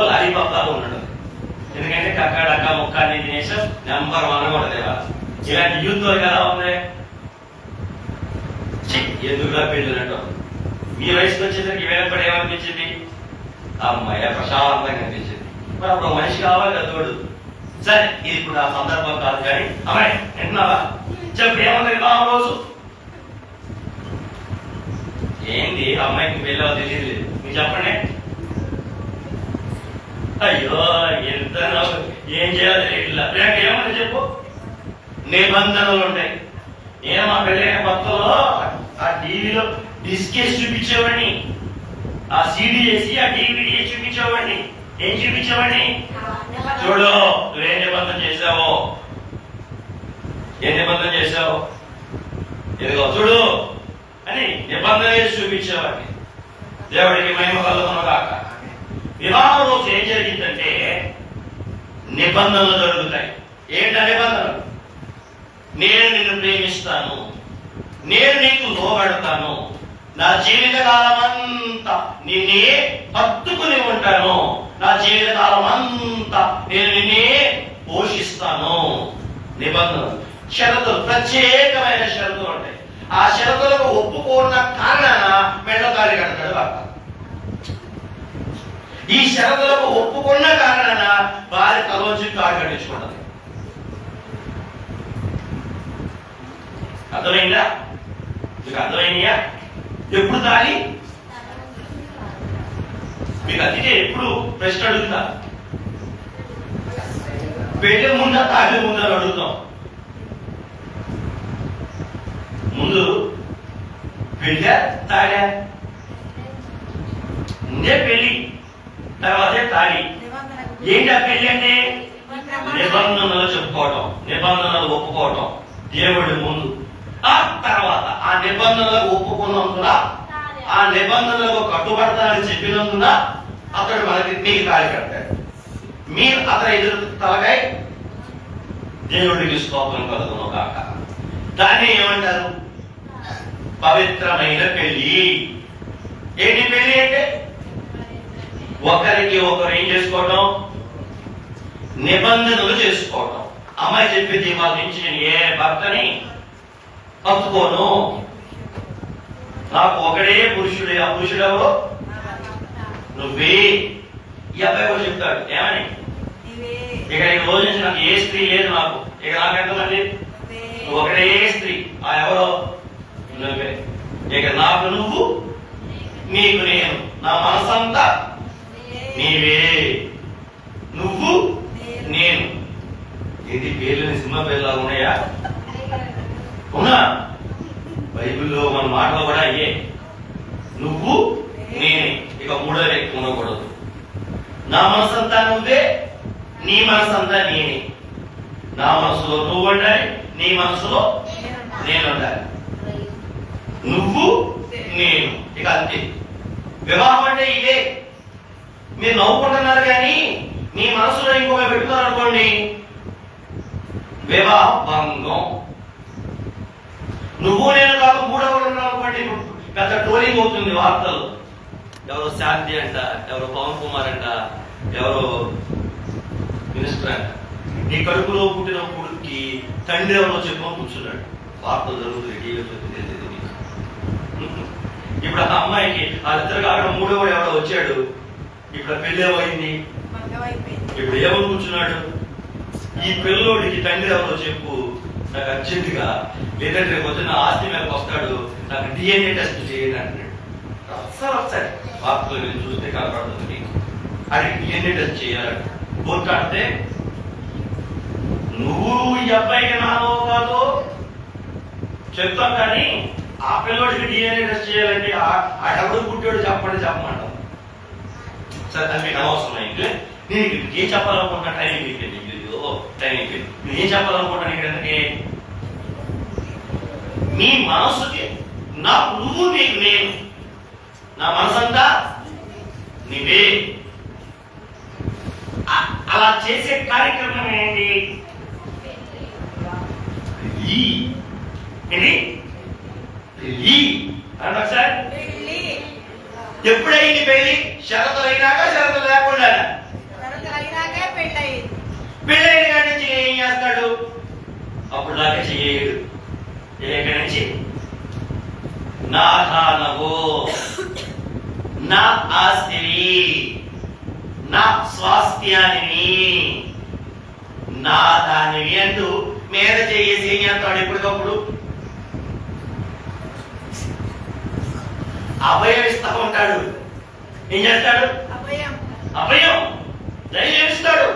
లాలీపాప్లాగా ఉండడం. ఎందుకంటే కక్క ముక్కాన్ని తినేసాం నెంబర్ 1 కూడా దేవా. ఇలాంటి యూత్ వరకు ఎలా ఉంది? ఎందుకులా పెళ్ళినట్టు. మీ వయసుకు వచ్చేసరికి వెనకబడి ఏమనిపించింది? అమ్మాయి ప్రశాంతంగా అనిపించింది. మరి అప్పుడు మనిషి కావాలి కదా తోడు. సరే, ఇది ఇప్పుడు ఆ సందర్భం కాదు. కానీ అమ్మాయి వింటున్నావా? చెప్పు, ఏమన్నా వివాహం రోజు ఏంది? అమ్మాయికి వెళ్ళావో తెలియదు. మీరు చెప్పండి. అయ్యో, ఎంత ఏం చేయాలి ఇట్లా ఏమని చెప్పు. నిబంధనలు ఉంటాయి. నేను మా పెళ్ళైన కొత్తలో ఆ టీవీలో డిస్కేసి చూపించేవాడిని, ఆ సీడీ చేసి ఆ డివిడి చూపించేవాడిని. ఏం చూపించేవాడిని? చూడు, నువ్వేం నిబంధన చేశావో, ఏం నిబంధన చేశావు, ఇదిగో చూడు అని నిబంధన చేసి చూపించేవాడిని. దేవుడికి మహిమ కలుగును గాక. వివాహం రోజు ఏం జరిగిందంటే నిబంధనలు జరుగుతాయి. ఏంట నిబంధనలు? నేను నిన్ను ప్రేమిస్తాను, నేను నీకు లోబడతాను, నా జీవిత కాలం అంతా నిన్నే హత్తుకుని ఉంటాను, నా జీవిత కాలం అంతా నేను నిన్నే పోషిస్తాను. నిబంధనలు, షరతులు, ప్రత్యేకమైన షరతులు ఉంటాయి. ఆ షరతులకు ఒప్పుకున్న కారణాన మెళ్ళకాలి కడతాడు భర్త. ఈ షరతులకు ఒప్పుకున్న కారణాన వారి తలోంచి కాడు కట్టించుకుంటుంది. అర్థమైందా? మీకు అర్థమైందా? ఎప్పుడు తాళి? మీకు అందుకే ఎప్పుడు ప్రశ్న అడుగుతా, పెళ్లి ముందా తాళి ముందా అడుగుతాం. ముందు పెళ్ళా తాళా? ముందే పెళ్లి, తర్వాతే తాళి. ఏంటి ఆ పెళ్లి అంటే? నిబంధనలు చెప్పుకోవటం, నిబంధనలు ఒప్పుకోవటం దేవుడి ముందు. ఆ తర్వాత ఆ నిబంధనలకు ఒప్పుకున్నందున, ఆ నిబంధనలకు కట్టుబడతానని చెప్పినందున అతడు మనకి మీకు తాళి కట్టాడు. మీరు అతని ఎదురు తలకాయ దేవుడికి స్తోత్రం కలుగును కాక. దాన్ని ఏమంటారు? పవిత్రమైన పెళ్లి. ఏంటి పెళ్లి అంటే? ఒకరికి ఒకరు ఏం చేసుకోవటం? నిబంధనలు చేసుకోవటం. అమ్మాయి చెప్పింది, మా నుంచి నేను ఏ భర్తని హత్తుకోను, నాకు ఒకడే పురుషుడే, ఆ పురుషుడెవరో నువ్వే. ఈ అబ్బాయి కూడా చెప్తాడు ఏమని? ఇక ఈ రోజు నుంచి నాకు ఏ స్త్రీ లేదు, నాకు ఇక నాకెంతమంది? నువ్వు ఒకటే స్త్రీ, ఆ ఎవరో నువ్వే. ఇక నాకు నువ్వు, నీకు నేను, నా మనసంతా నీవే, నువ్వు నేను. ఇది పేర్లని సినిమా పేర్లా ఉన్నాయా? అవునా? బైబిల్లో మన మాటలు కూడా అయ్యే, నువ్వు నేనే. ఇక మూడో వ్యక్తి ఉండకూడదు. నా మనసంతా నువ్వే, నీ మనసంతా నేనే. నా మనసులో నువ్వు ఉండాలి, నీ మనసులో నేను ఉండాలి. నువ్వు నేను, ఇక అంతే. వివాహం అంటే ఇదే. మీరు నవ్వుకుంటున్నారు కానీ మీ మనసులో ఇంకొక పెట్టుకున్నారు అనుకోండి, వివాహ భంగం. నువ్వు నేను కాదు మూడవరు అనుకోండి, పెద్ద ట్రోలింగ్ అవుతుంది వార్తలు. ఎవరో శాంతి అంట, ఎవరో పవన్ కుమార్ అంట, ఎవరో మినిస్టర్ అంట. నీ కడుపులో పుట్టిన కొడుక్కి తండ్రి ఎవరో చెప్పమని కూర్చున్నాడు. వార్తలు జరుగుతుంది, టీవీలో చెప్తుంది. ఇప్పుడు ఆ అమ్మాయికి వాళ్ళిద్దరు కాక మూడోవాడు ఎవడో వచ్చాడు. ఇప్పుడు పెళ్లి ఏమైంది? ఇప్పుడు ఏమని కూర్చున్నాడు? ఈ పిల్లోడికి తండ్రి ఎవరో చెప్పు, నాకు అర్జెంటుగా, లేదంటే రేపు వచ్చిన ఆస్తి మీదకి వస్తాడు, నాకు DNA టెస్ట్ చేయండి అంటాడు. వస్తాడు వార్తలు నేను చూస్తే కనపడుతుంది. అది DNA టెస్ట్ చేయాలంట. కోర్టాడితే నువ్వు ఈ అబ్బాయికి నానో కాదు చెప్తాం, కానీ ఆ పిల్లోడికి DNA టెస్ట్ చేయాలంటే ఆడెవడు పుట్టాడు చెప్పమంటాం. సరే అది మీకు అనవసరం అయితే నేను ఏం చెప్పాలనుకుంటున్నా, టైం అయిపోయింది, టైం అయిపోయింది. నువ్వు ఏం చెప్పాలనుకుంటున్నా ఇక్కడ ఎందుకే? నీ మనసుకి నాకు నువ్వు, నీకు నేను, నా మనసంతా నీవే. అలా చేసే కార్యక్రమం ఏంటి? అంటే ఒకసారి ఎప్పుడైంది పెళ్లి? షరతులు అయినాక, షరతులు లేకుండా? పెళ్ళైన కాడి నుంచి ఏం చేస్తాడు? అప్పుడు దాకా చెయ్యడు. ఎక్కడి నుంచి? నా దానవు, నా ఆస్తిని, నా స్వాస్థ్యాన్ని, నా దానివి అంటూ మీద చేసి ఏం చేస్తాడు? ఎప్పటికప్పుడు అభయం ఇస్తా ఉంటాడు. ఏం చేస్తాడు? అభయం, ధైర్యం ఇస్తాడు.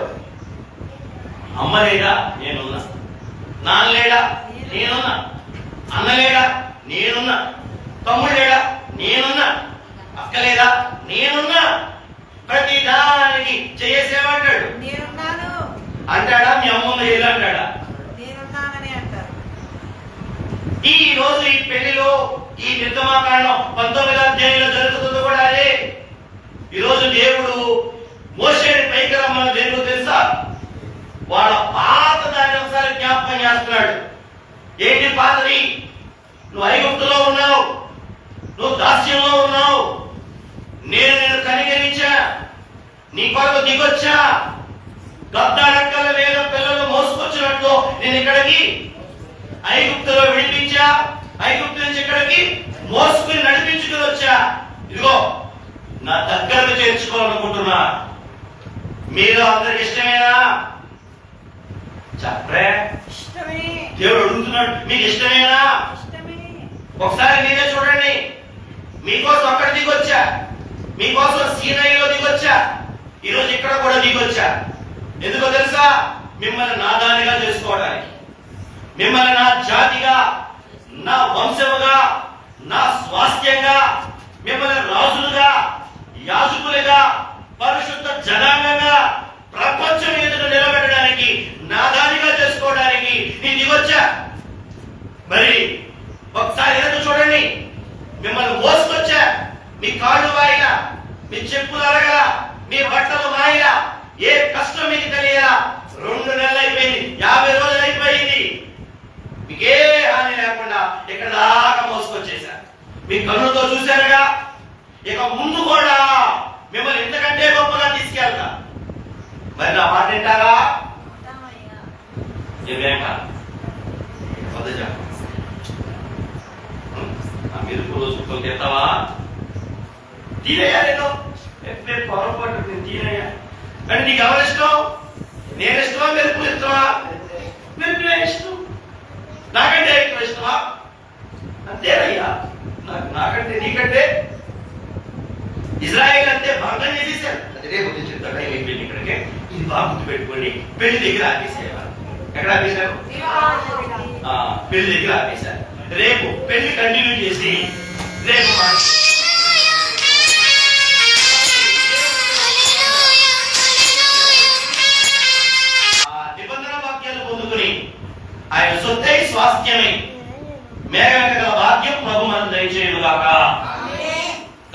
అమ్మ లేడా? నేనున్నా. నాన్న లేడా? నేనున్నా. అన్న లేడా? నేనున్నా. తమ్ముడు లేడా? నేనున్నా. అక్క లేదా? నేనున్నా. ప్రతి దానికి చేసేవాడు అంటాడా? మీ అమ్మమ్మ లేదు అంటాడా? ఈ రోజు ఈ పెళ్లిలో ఈ నిర్గమాకాండం 19వ అధ్యాయంలో జరుగుతుంది కూడా అదే. ఈ రోజు దేవుడు మోషేని పైకి రమ్మని దేవుడు తెలుసా? వాళ్ళ పాత దాన్ని ఒకసారి జ్ఞాపకం చేస్తున్నాడు. ఏంటి పాతది? నువ్వు ఐగుప్తులో ఉన్నావు, నువ్వు దాస్యంలో ఉన్నావు, నేను కనికరించా, నీ కొరకు దిగొచ్చా, గద్దాడక్కల వేల పిల్లలు మోసుకొచ్చినట్లు నేను ఇక్కడికి ఐగుప్తులో విడిపించా, ఐగుప్తు నుంచి ఇక్కడికి మోసుకుని నడిపించుకుని వచ్చా. ఇదిగో నా దగ్గరకు చేర్చుకోవాలనుకుంటున్నా. మీరు అందరికి ఇష్టమేనా? చెప్పే. దేవుడు అడుగుతున్నాడు, మీకు ఇష్టమేనా? ఒకసారి మీరే చూడండి. మీకోసం అక్కడ దిగొచ్చా, మీకోసం సీనాయిలో దిగొచ్చా, ఈరోజు ఇక్కడ కూడా దిగొచ్చా. ఎందుకో తెలుసా? మిమ్మల్ని నా దానిగా చేసుకోవడానికి, మిమ్మల్ని నా జాతిగా, నా వంశముగా, నా స్వాస్థ్యంగా, మిమ్మల్ని రాజులుగా, యాజకులుగా, పరిశుద్ధ జనాంగంగా ప్రపంచం ఎదుట నిలబెట్టడానికి చేసుకోవడానికి, నాదానిగా చేసుకోవడానికి నేను దిగొచ్చా. మరి ఒకసారి ఎదురు చూడండి, మిమ్మల్ని మోసుకొచ్చా, మీ కాళ్ళు వాయిలా, మీ చెప్పులు అరగలా, మీ బట్టలు మాయిలా, ఏ కష్టం మీకు తెలియలా. 2 నెలలు అయిపోయింది, 50 రోజులు అయిపోయింది, మీకే హాని లేకుండా ఇక్కడ దాకా మోసుకొచ్చేసా. మీ కన్నుతో చూశారుగా, ఇక ముందు కూడా మిమ్మల్ని ఇంతకంటే గొప్పగా తీసుకెళ్తా. మరి నా మాట వింటారా? మీరు రోజు తింటావా? తీరయ్యా, నేను పొరపాటు నేను తీరయ్యా. అంటే నీకు ఎవరు ఇష్టం? నేను ఇష్టమా, మెరుపులు ఇష్టమా? మెరుపులే ఇష్టం. నాకంటే ఎక్కువ ఇష్టమా? అంతేనయ్యా. నాకంటే నీకంటే ఇజ్రాయేల్ అంతే భంగం చేసేసారు. అదే గురించి చెప్తాడు పెళ్లి. ఇక్కడికే ఇది బాగా గుర్తు పెట్టుకోండి. పెళ్లి దగ్గర ఆపేసేవారు. ఎక్కడ ఆపేశారు? పెళ్లి దగ్గర ఆపేశారు. రేపు పెళ్లి కంటిన్యూ చేసి రేపు నిబంధన వాక్యాలు పొందుకుని ఆయన సొత్తై స్వాస్థ్యమై మేఘక గల భాగ్యం ప్రభు మనం దయచేయుగాక.